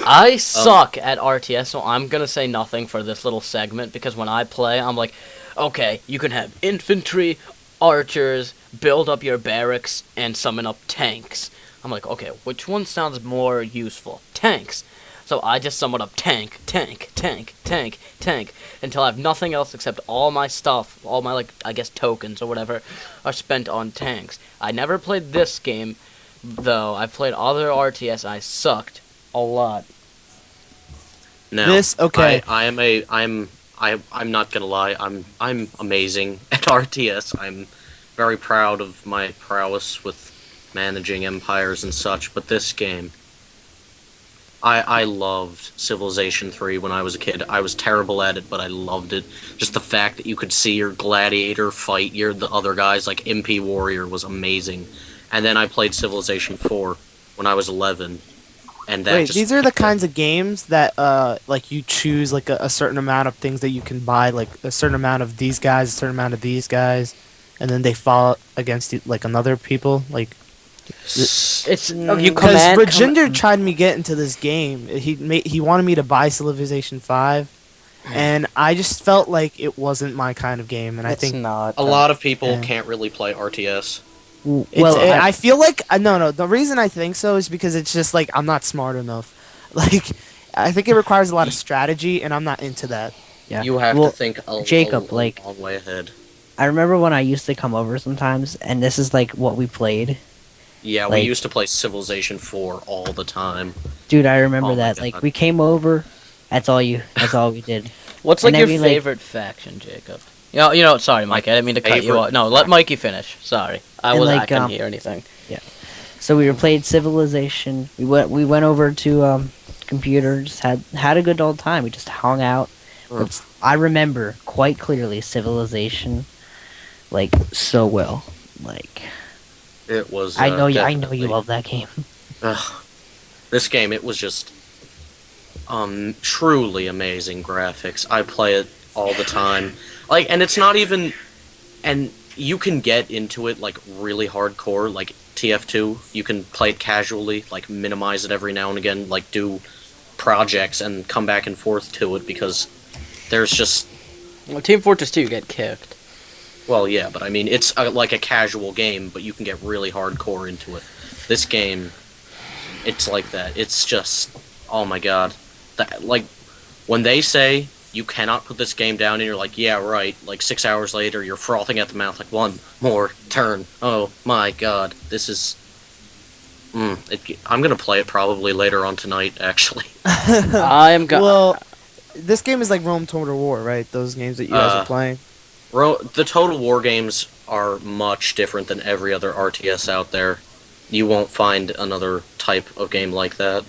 I suck at RTS, so I'm gonna say nothing for this little segment because when I play, I'm like, okay, you can have infantry, archers, build up your barracks, and summon up tanks. I'm like, okay, which one sounds more useful? Tanks. So I just summon up tank, until I have nothing else except all my stuff, all my, like, I guess tokens or whatever, are spent on tanks. I never played this game, though. I've played other RTS, and I sucked a lot. Now, Okay. I'm not gonna lie. I'm amazing at RTS. I'm very proud of my prowess with managing empires and such. But this game, I loved Civilization 3 when I was a kid. I was terrible at it, but I loved it. Just the fact that you could see your gladiator fight the other guys, like MP Warrior, was amazing. And then I played Civilization 4 when I was 11. And that Wait, these are the kinds of games that, like, you choose, like, a certain amount of things that you can buy, like, a certain amount of these guys, a certain amount of these guys, and then they fall against, like, another people, like... It's you Because command. Rajinder tried me get into this game. He wanted me to buy Civilization 5, and I just felt like it wasn't my kind of game, and I think... not. a lot of people Yeah. can't really play RTS. I feel like no. The reason I think so is because it's just like I'm not smart enough. Like, I think it requires a lot of strategy, and I'm not into that. Yeah. You have Well, to think Jacob, a like- long way ahead. I remember when I used to come over sometimes, and this is like what we played. Yeah, like- we used to play Civilization 4 all the time. Dude, I remember Oh my that. God. Like, we came over, that's all we did. What's like and your every, like- favorite faction, Jacob? You know. Sorry, Mike. I didn't mean to cut you favorite off. No, let Mikey finish. Sorry, I And, I like, couldn't hear anything. So we were played Civilization. We went over to computers, had a good old time. We just hung out. But I remember quite clearly Civilization, like, so well. Like, It was. I know you definitely- love that game. Ugh. This game, it was just. Truly amazing graphics. I play it all the time. Like, and it's not even, and you can get into it like really hardcore, like TF2. You can play it casually, like minimize it every now and again, like do projects and come back and forth to it because there's just, Well, Team Fortress 2 get kicked. well, yeah, but I mean, it's like a casual game, but you can get really hardcore into it. This game, it's like that. It's just, oh my god. That, like, when they say you cannot put this game down and you're like, yeah, right, like 6 hours later, you're frothing at the mouth like, one more turn. Oh my god. This is... I'm gonna play it probably later on tonight, actually. I am go- Well, this game is like Rome Total War, right? Those games that you guys are playing. The Total War games are much different than every other RTS out there. You won't find another type of game like that.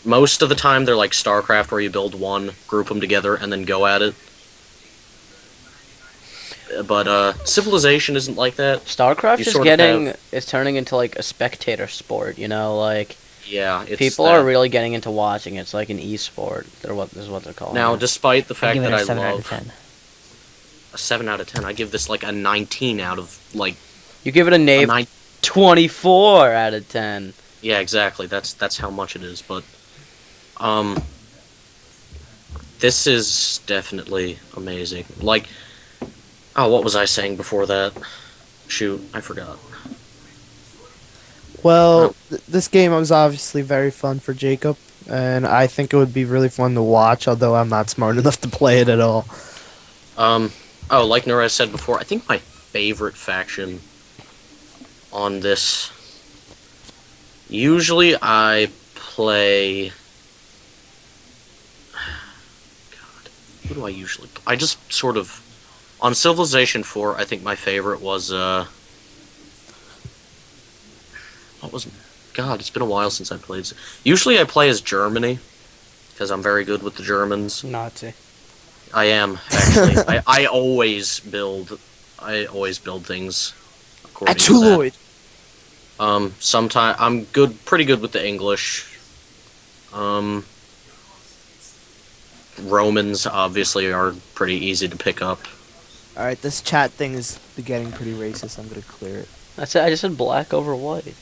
Most of the time they're like StarCraft, where you build one, group them together, and then go at it. But Civilization isn't like that. StarCraft You is sort of getting is turning into like a spectator sport. You know, like Yeah, it's people that. are really getting into watching. It's like an e-sport. This is what they're calling Now, it. despite the I fact give it that a I 7 out of love 10. a 7 out of 10, I give this like a 19 out of like You give it a a name 9. 24 out of 10. Yeah, exactly. That's how much it is. But this is definitely amazing. Like, oh, what was I saying before that? Shoot, I forgot. Well, this game was obviously very fun for Jacob, and I think it would be really fun to watch, although I'm not smart enough to play it at all. Oh, like Narez said before, I think my favorite faction on this. Usually, I play. God, who do I usually? I just sort of on Civilization 4. I think my favorite was what was? God, it's been a while since I played. Usually, I play as Germany because I'm very good with the Germans. Nazi. I am actually. I always build. I always build things according to that. Atuloid. Sometimes I'm pretty good with the English. Romans obviously are pretty easy to pick up. All right, this chat thing is getting pretty racist. I'm gonna clear it. That's it. I just said black over white.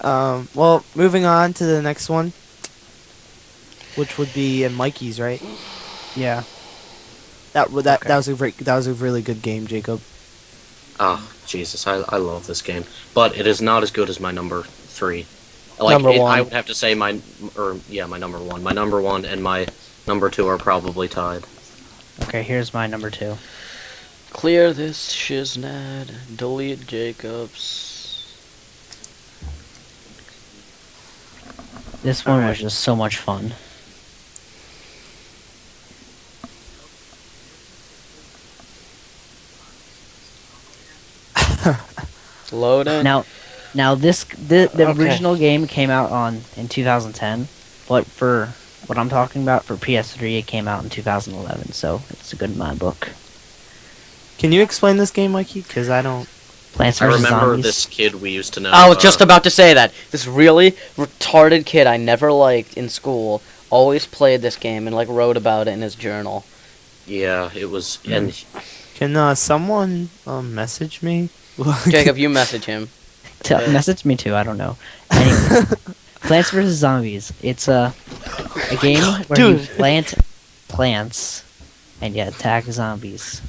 Well, moving on to the next one, which would be Mikey's, right? Yeah. That Okay. was a really good game, Jacob. Oh, Jesus, I love this game. But it is not as good as my number 3. Number one. I would have to say my number 1. My number 1 and my number 2 are probably tied. Okay, here's my number 2. Clear this shiznad. Delete Jacobs. This one was Alright. just so much fun. Loading. Now the Okay. original game came out in 2010, but for what I'm talking about for PS3, it came out in 2011. So it's a good in my book. Can you explain this game, Mikey? Because I don't. Plants I vs remember Zombies. this kid we used to know. I was just about to say that. This really retarded kid I never liked in school always played this game and like wrote about it in his journal. Yeah, it was. And Can someone message me? Jacob, you message him. Message me too. I don't know. Anyway, Plants vs Zombies. It's a game where you dude. plant plants and you attack zombies.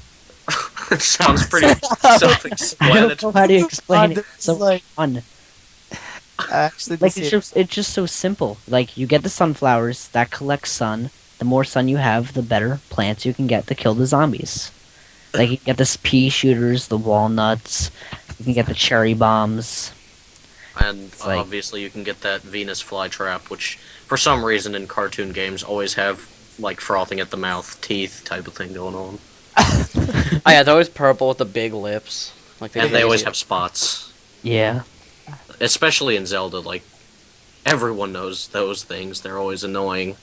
it sounds pretty I don't self-explanatory. know how to explain it. It's So like fun. actually Like this it's just so simple. Like you get the sunflowers that collect sun. The more sun you have, the better plants you can get to kill the zombies. Like you get the pea shooters, the walnuts. You can get the cherry bombs. And It's like- obviously you can get that Venus flytrap, which for some reason in cartoon games always have like frothing at the mouth, teeth type of thing going on. Oh yeah, it's always purple with the big lips. Like And they always have spots. Yeah. Especially in Zelda, like everyone knows those things. They're always annoying.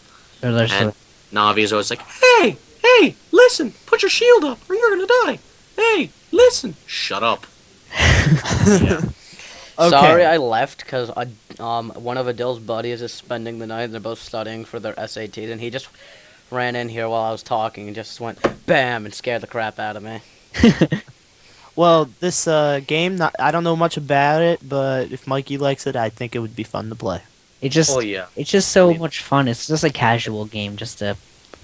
Or there's And Navi's always like, hey, listen, put your shield up or you're gonna die. Hey, listen, shut up. Yeah. Sorry I left because one of Adil's buddies is spending the night. They're both studying for their SATs, and he just ran in here while I was talking and just went bam and scared the crap out of me. Well, this game, I don't know much about it, but if Mikey likes it, I think it would be fun to play. Oh yeah. it's just so I mean- much fun. It's just a casual game just to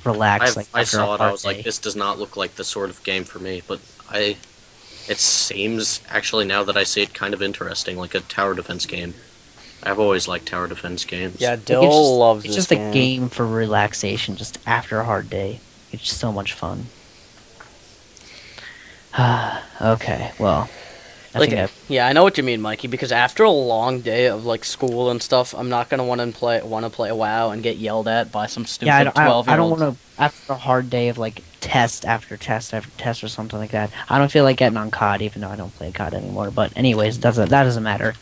relax. Like I after a saw it. I hard was day. like, this does not look like the sort of game for me. But it seems actually now that I see it, kind of interesting, like a tower defense game. I've always liked tower defense games. Yeah, Like, Adil loves it's this just a game for relaxation, just after a hard day. It's just so much fun. Okay, well, I Like, think I've yeah, I know what you mean, Mikey. Because after a long day of like school and stuff, I'm not gonna want to play WoW and get yelled at by some stupid Yeah, 12-year-olds. I don't want to, after a hard day of like test after test after test or something like that. I don't feel like getting on COD, even though I don't play COD anymore. But anyways, that doesn't matter.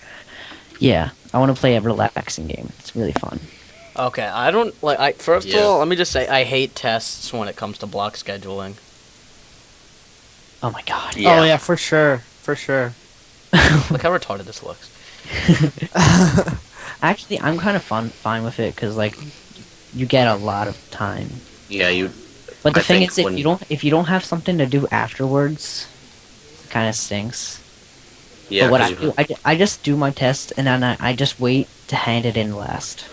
Yeah, I want to play a relaxing game. It's really fun. Okay, I don't like. First of Yeah. all, let me just say I hate tests when it comes to block scheduling. Oh my god. Yeah. Oh yeah, for sure, for sure. Look how retarded this looks. Actually, I'm kind of fine with it because like you get a lot of time. Yeah, you. But the I thing think is, if when- you don't have something to do afterwards, it kind of stinks. Yeah. But what 'cause I you- do, I just do my test and then I just wait to hand it in last.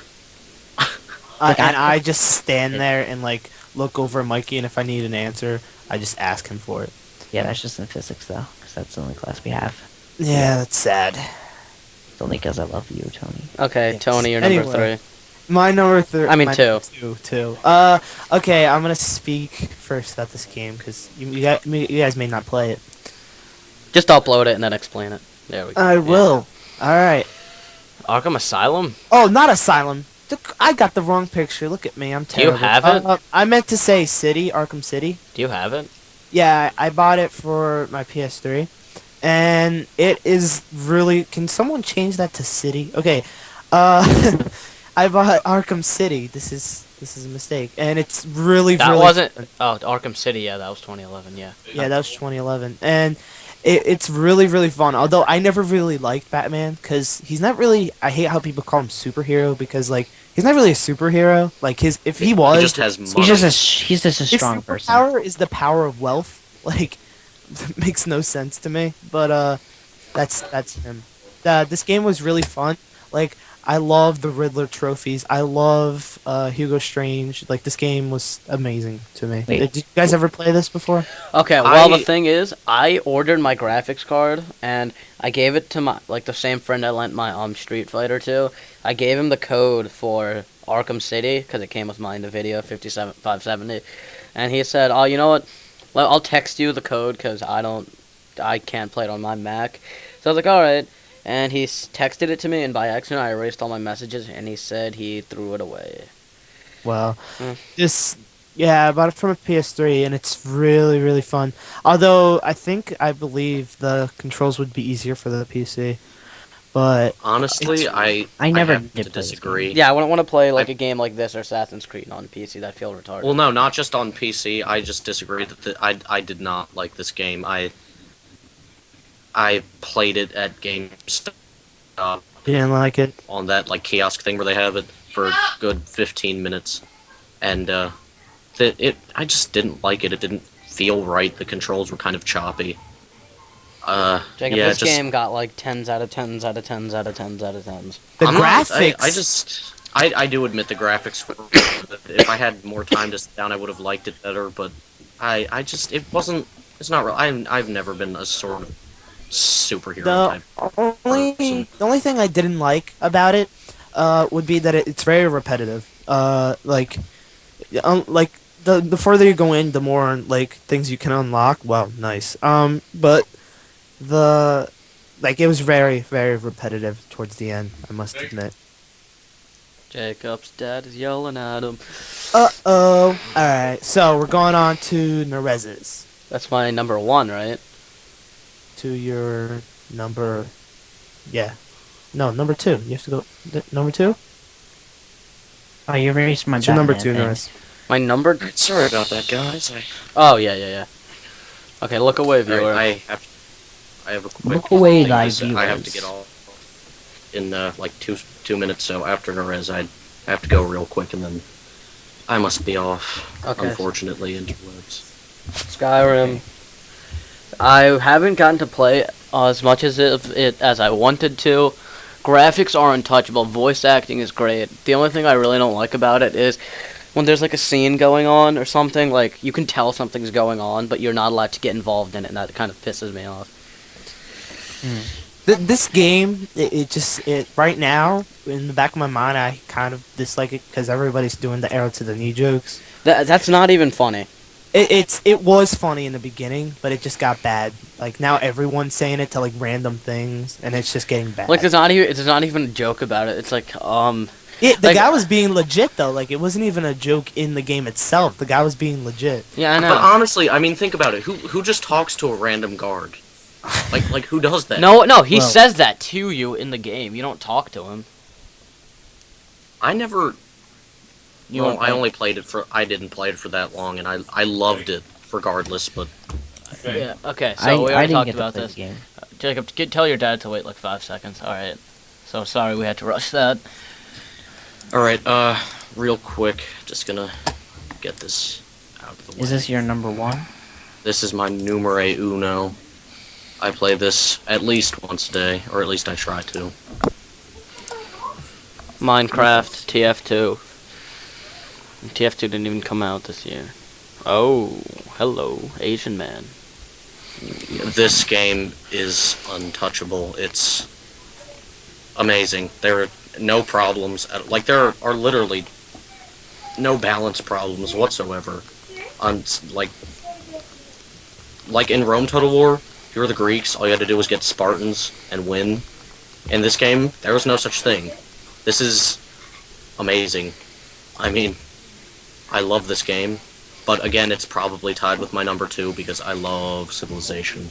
Like, And I just stand there and like look over at Mikey, and if I need an answer, I just ask him for it. Yeah, that's just in physics though, because that's the only class we have. Yeah, that's sad. It's only because I love you, Tony. Okay, Yes. Tony, you're number Anyway. 3. My number three. I mean, my two. number two. Okay, I'm gonna speak first about this game because you guys may not play it. Just upload it and then explain it. There we go. I will. All right. Arkham Asylum? Oh, not Asylum. I got the wrong picture. Look at me. I'm Do you terrible. have it? I meant to say City, Arkham City. Do you have it? Yeah, I bought it for my PS3, and it is really. Can someone change that to City? Okay, I bought Arkham City. This is a mistake, and it's really That really wasn't. fun. Oh, Arkham City. Yeah, that was 2011. Yeah. Yeah, that was 2011, and it's really really fun. Although I never really liked Batman because he's not really. I hate how people call him superhero because like he's not really a superhero. Like if he was, He just has money. He's just a his strong person. superpower is the power of wealth. Like, that makes no sense to me. But that's him. This game was really fun. Like, I love the Riddler trophies. I love Hugo Strange. Like, this game was amazing to me. Wait. Did you guys ever play this before? Okay, well, I- the thing is, I ordered my graphics card, and I gave it to my, like, the same friend I lent my, Street Fighter to. I gave him the code for Arkham City, because it came with mine, the video, 570, and he said, oh, you know what, I'll text you the code, because I can't play it on my Mac. So I was like, alright, and he texted it to me, and by accident, I erased all my messages, and he said he threw it away. Well, Mm. yeah, I bought it from a PS3, and it's really, really fun. Although, I believe the controls would be easier for the PC. But Honestly, I never have did to play this disagree. Yeah, I wouldn't want to play, like, a game like this or Assassin's Creed on PC. That feel retarded. Well, no, not just on PC. I just disagree that I did not like this game. I played it at GameStop you didn't like it. on that like kiosk thing where they have it for a good 15 minutes, and I just didn't like it. It didn't feel right. The controls were kind of choppy. Jacob, yeah, this just game got like 10s out of 10s out of 10s out of 10s out of 10s. The I'm not- graphics. I do admit the graphics were. If I had more time to sit down, I would have liked it better. But it wasn't. It's not real. I've never been a sort of superhero type. The only thing I didn't like about it would be that it's very repetitive. Like the further you go in, the more like things you can unlock. Wow, nice. But it was very very repetitive towards the end. I must admit. Jacob's dad is yelling at him. All right, so we're going on to Nerez's. That's my number 1, right? To your number, yeah, no, number 2. You have to go number 2. Oh, you erased my What's your number Batman 2, thing. Nerez? My number. Sorry about that, guys. Oh yeah. Okay, look away, viewer. I have a quick Look away, thing thy to say. I have to viewers. get off. in like 2 minutes. So after Nerez, I have to go real quick, and then I must be off. Okay. Unfortunately, Interwebz. Skyrim. I haven't gotten to play as much as it as I wanted to. Graphics are untouchable. Voice acting is great. The only thing I really don't like about it is when there's like a scene going on or something, like you can tell something's going on, but you're not allowed to get involved in it, and that kind of pisses me off. This game, it right now in the back of my mind, I kind of dislike it because everybody's doing the arrow to the knee jokes. That's not even funny. It was funny in the beginning, but it just got bad. Like now everyone's saying it to like random things, and it's just getting bad. Like there's not even a joke about it. It's like the like- guy was being legit though. Like it wasn't even a joke in the game itself. The guy was being legit. yeah, I know. But honestly, I mean, think about it. Who just talks to a random guard? Like who does that? No, he Well- says that to you in the game. You don't talk to him. I never. You Well, don't I play- only played it for. I didn't play it for that long, and I loved it regardless. But Yeah. Okay. So I we already didn't talked get to about play this. the game. Jacob, tell your dad to wait like 5 seconds. All right. So sorry we had to rush that. all right, real quick, just gonna get this out of the way. Is this your number one? This is my numero uno. I play this at least once a day, or at least I try to. Minecraft TF2. TF2 didn't even come out this year. Oh, hello, Asian man. This game is untouchable. It's amazing. There are no problems. Like there are literally no balance problems whatsoever. On like in Rome Total War, if you were the Greeks, all you had to do was get Spartans and win. In this game, there was no such thing. This is amazing. I mean, I love this game, but again, it's probably tied with my number 2 because I love Civilization.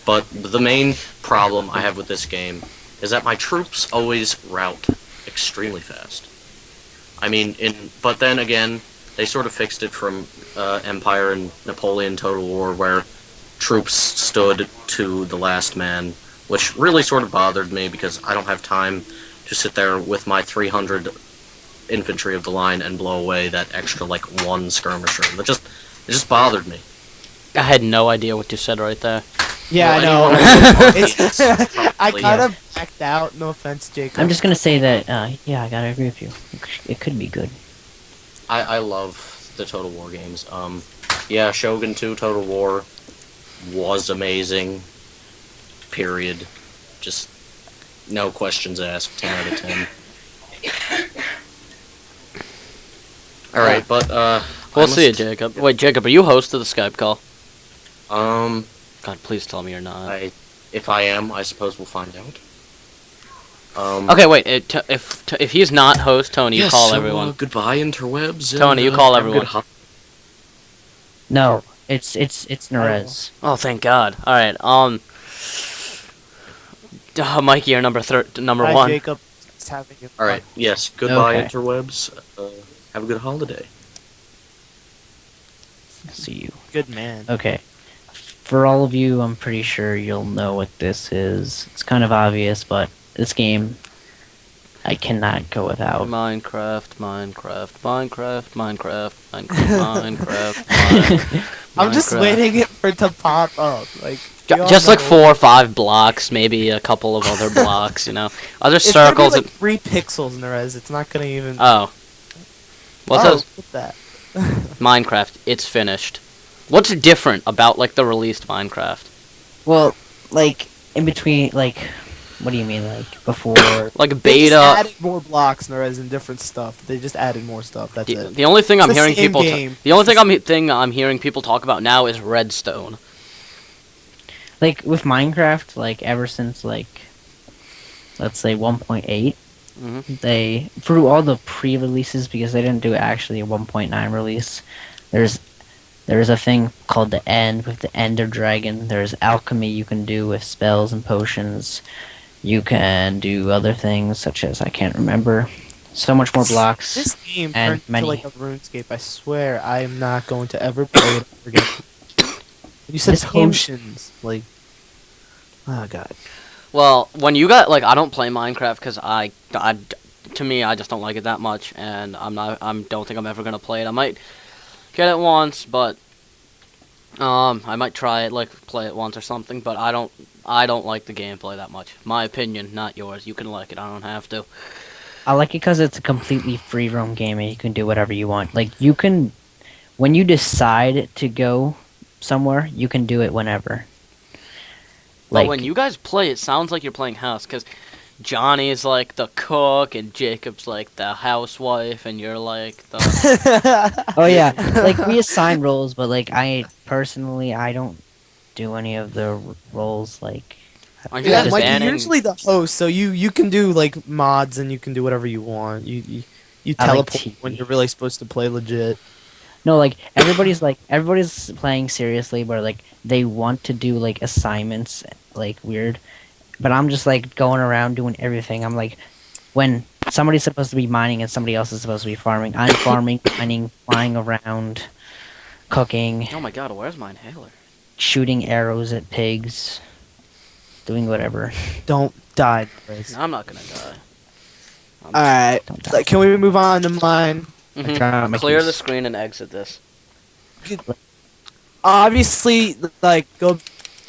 But the main problem I have with this game is that my troops always rout extremely fast. I mean, but then again, they sort of fixed it from Empire and Napoleon Total War, where troops stood to the last man, which really sort of bothered me because I don't have time to sit there with my 300 infantry of the line and blow away that extra like 1 skirmisher. It just bothered me. I had no idea what you said right there. Yeah, Well, I know. anyone- It's, I Probably, kind yeah. of backed out. No offense, Jacob. I'm just gonna say that. Yeah, I gotta agree with you. It could be good. I love the Total War games. Yeah, Shogun 2 Total War was amazing. Period. Just no questions asked. 10 out of 10. All right, but We'll see you, Jacob. Wait, Jacob, are you host of the Skype call? God, Please tell me you're not. if I am, I suppose we'll find out. Okay, wait. If he's not host, Tony, you yes, call so, everyone. Goodbye, Interwebz. and, Tony, you call have a good everyone. No, it's Nerez. Oh, thank God. All right. Mikey, you're number Hi, 1. Jacob. It's having you. All right. Yes. Goodbye, Okay. Interwebz. Have a good holiday. See you. Good man. Okay. For all of you, I'm pretty sure you'll know what this is. It's kind of obvious, but this game I cannot go without. Minecraft. I'm just Minecraft. waiting for it to pop up. Like we all Just like know. 4 or 5 blocks, maybe a couple of other blocks, you know. Other It's gonna be circles. like 3 pixels in the res. It's not gonna even. Oh. Well, it oh, says look at that. Minecraft. It's finished. What's different about like the released Minecraft? Well, like in between, like, what do you mean, like before? Like They just beta. added more blocks in the res and different stuff. They just added more stuff. That's it. The only thing It's I'm the hearing same people. game. The only thing I'm hearing people talk about now is Redstone. Like with Minecraft, like ever since like, let's say 1.8, Mhm. they through all the pre-releases because they didn't do actually a 1.9 release. There's a thing called the End with the Ender Dragon. There's alchemy you can do with spells and potions. You can do other things such as I can't remember. So much more blocks. This game and turned many. into like a RuneScape. I swear, I am not going to ever play it again. You said This game- potions, like, oh god. Well, when you got like, I don't play Minecraft because to me, I just don't like it that much, and don't think I'm ever gonna play it. I might get it once, but I might try it, like play it once or something. But I don't like the gameplay that much. My opinion, not yours. You can like it. I don't have to. I like it because it's a completely free roam game and you can do whatever you want. Like you can, when you decide to go somewhere, you can do it whenever. But when you guys play, it sounds like you're playing house, because Johnny's like the cook and Jacob's like the housewife, and you're like the. Oh yeah, like we assign roles, but like I personally I don't do any of the roles. Like Aren't you Yeah, guys Mike, you're banning? usually the host, so you can do like mods and you can do whatever you want. You I like teleport when TV. you're really supposed to play legit. no, like everybody's playing seriously, but like they want to do like assignments, like weird. But I'm just like going around doing everything. I'm like, when somebody's supposed to be mining and somebody else is supposed to be farming, I'm farming, mining, flying around, cooking, Oh my god, where's my inhaler? shooting arrows at pigs, doing whatever. Don't die, Chris. No, I'm not gonna die. All right, Don't die. like, can we move on to mine? Mhm. try not to make Clear you the screen and exit this. Obviously, like, go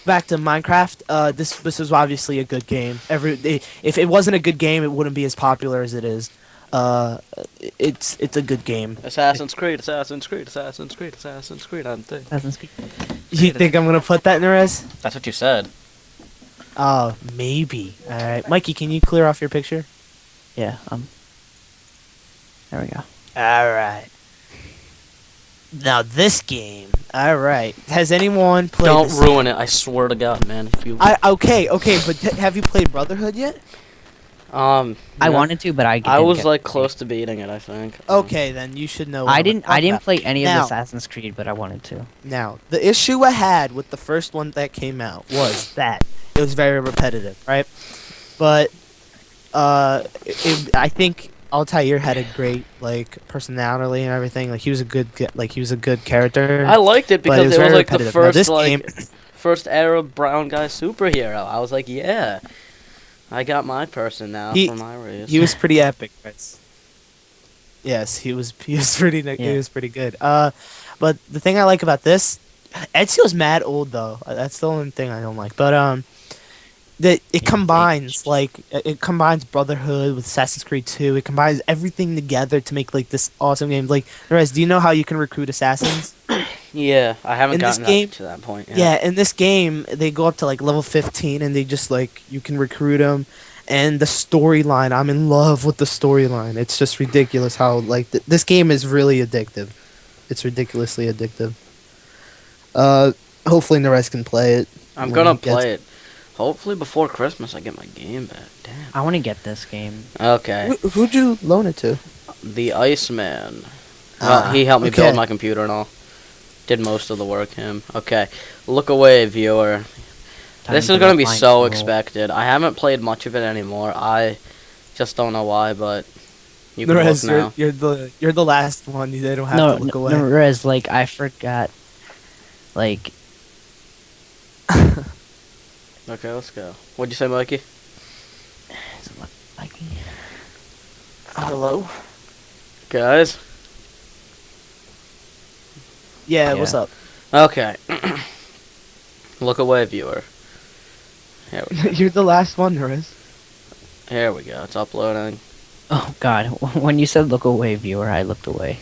back to Minecraft. This was obviously a good game. If it wasn't a good game, it wouldn't be as popular as it is. It's a good game. Assassin's Creed, Assassin's Creed, Assassin's Creed, Assassin's Creed. I'm thinking. Assassin's Creed. You think I'm gonna put that in the res? That's what you said. Oh, maybe. All right, Mikey, can you clear off your picture? Yeah. There we go. All right. Now this game. All right. Has anyone played? Don't this? ruin it. I swear to God, man. If you, Okay, but have you played Brotherhood yet? I yeah. wanted to, but I I didn't was get like to. close to beating it. I think. Okay, then you should know. what I I'm didn't. talking I didn't about. play any of Now- Assassin's Creed, but I wanted to. Now, the issue I had with the first one that came out was that it was very repetitive, right? But I think Altair had a great like personality and everything. Like he was a good character. I liked it But it because was it was very like the repetitive. Now, first this like game- first Arab brown guy superhero. I was like, yeah, I got my person now He- for my race. He was pretty epic, Chris. Yes, he was pretty Yeah. he was pretty good. But the thing I like about this, Ezio's mad old though. That's the only thing I don't like. But that it Yeah, combines it combines Brotherhood with Assassin's Creed 2. It combines everything together to make like this awesome game. Like, Rez, do you know how you can recruit assassins? Yeah, I haven't In this gotten game- up to that point yet. Yeah, in this game, they go up to like level 15 and they just like, you can recruit them. And the storyline, I'm in love with the storyline. It's just ridiculous how like this game is really addictive. It's ridiculously addictive. Hopefully the rest can play it. I'm when gonna it gets- play it. Hopefully before Christmas I get my game back. Damn. I want to get this game. Okay. Who'd you loan it to? The Iceman. Well, he helped me okay. build my computer and all. Did most of the work, him. Okay. Look away, viewer. Time This to is gonna let be mine so roll. expected. I haven't played much of it anymore. I just don't know why, but you The can look rest, now. you're the last one. They don't have No, to look no, away. no, Rez, like I forgot. Like Okay, let's go. What'd you say, Mikey? is it like Hello. Guys? Yeah, Yeah. what's up? Okay. Look away, viewer. Here we, You're the last one, Riz. here we go. It's uploading. oh god, when you said look away, viewer, I looked away.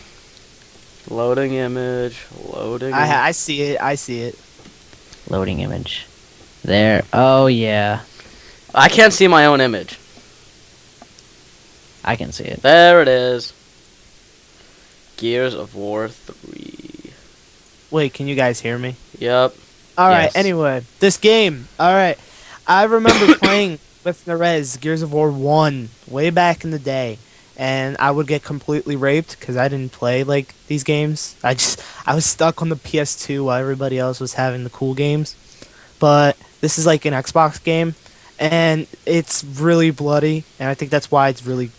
Loading image. Loading. I see it. I see it. Loading image. There. Oh yeah, I can't see my own image. I can see it. There it is. Gears of War 3. Wait, can you guys hear me? Yep. All right. Yes. Anyway, this game. All right. I remember playing with Nerez Gears of War 1 way back in the day, and I would get completely raped because I didn't play like these games. I was stuck on the PS2 while everybody else was having the cool games. But this is like an Xbox game, and it's really bloody, and I think that's why it's really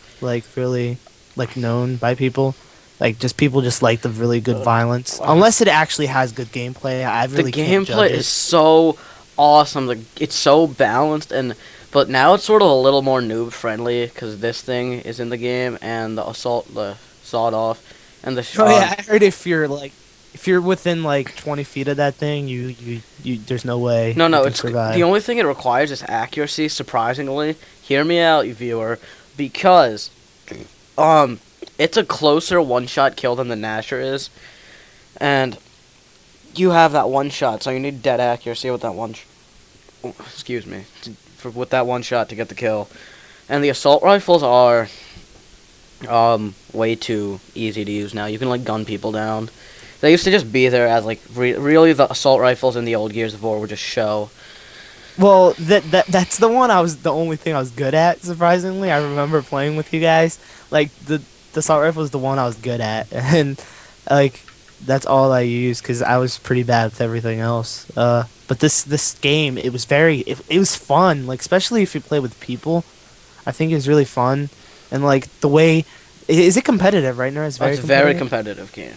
known by people. Like, just people just like the really good violence. Unless it actually has good gameplay, I really The can't gameplay judge it. is so awesome. It's so balanced, and But now it's sort of a little more noob friendly because this thing is in the game and the sawed off, and the Oh yeah, I heard if you're within like 20 feet of that thing, you there's no way No, you no, can it's survive. the only thing it requires is accuracy. Surprisingly, hear me out, you viewer, because it's a closer one-shot kill than the Nasher is, and you have that one shot, so you need dead accuracy with that one. Excuse me, with that one shot to get the kill, and the assault rifles are way too easy to use now. You can like gun people down. They used to just be there as like really the assault rifles in the old Gears of War were just show. Well, that's the only thing I was good at. Surprisingly, I remember playing with you guys. Like the assault rifle was the one I was good at, and like that's all I used because I was pretty bad with everything else. But this game, it was fun. Like especially if you play with people, I think it's really fun. And like the way, is it competitive right now? It's very It's a very competitive game.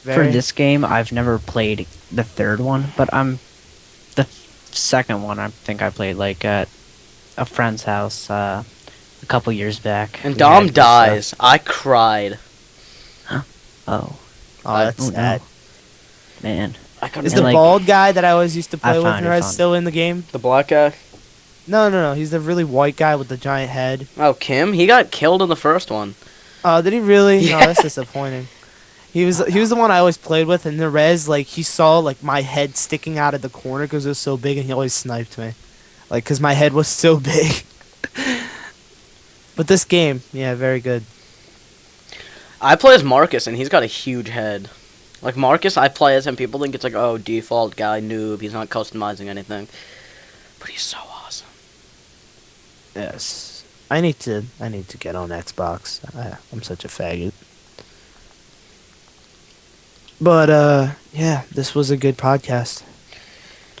For this game, I've never played the third one, but the second one. I think I played like at a friend's house a couple years back. And We Dom had this, dies. I cried. Oh that's oh, no. sad. man, I couldn't. Is And, the like, bald guy that I always used to play with found it fun. still in the game? The black guy? No. He's the really white guy with the giant head. Oh, Kim? He got killed in the first one. Oh, did he really? Yeah. No, that's disappointing. He was the one I always played with, and the res, like, he saw, like, my head sticking out of the corner because it was so big, and he always sniped me. Like, because my head was so big. But this game, yeah, very good. I play as Marcus, and he's got a huge head. Like, Marcus, I play as him. People think it's like, oh, default guy, noob. He's not customizing anything. But he's so awesome. Yes. I need to get on Xbox. I'm such a faggot. But, yeah, this was a good podcast.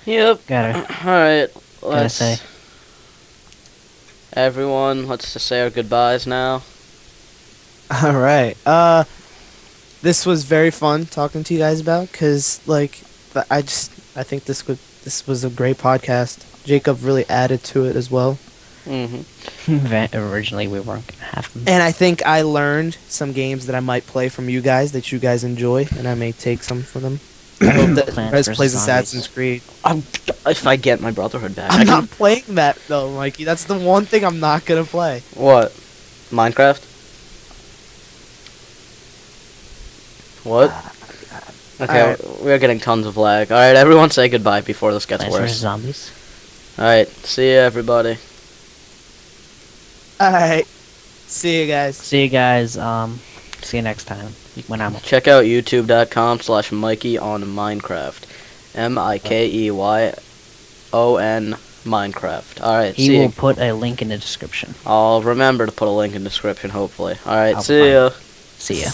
Yep. gotta Alright, gotta let's... say. Everyone, let's just say our goodbyes now. All right. This was very fun talking to you guys about because, like, I think this was a great podcast. Jacob really added to it as well, Originally, we weren't gonna have them. and I think I learned some games that I might play from you guys that you guys enjoy, and I may take some from them. I hope that Plants Rez vs. plays Zombies. Assassin's Creed. If I get my Brotherhood back, I I'm can... not playing that though, Mikey. That's the one thing I'm not gonna play. What? Minecraft? What? Okay, Alright. we're getting tons of lag. Alright, everyone say goodbye before this gets Plants vs. worse. Zombies. Alright, see ya, everybody. All right. See you guys. See you guys. See you next time when I'm. Check out youtube.com/Mikey on Minecraft. MIKEYON Minecraft. Alright, He see will ya. put a link in the description. I'll remember to put a link in the description, hopefully. Alright, I'll see find ya. See ya.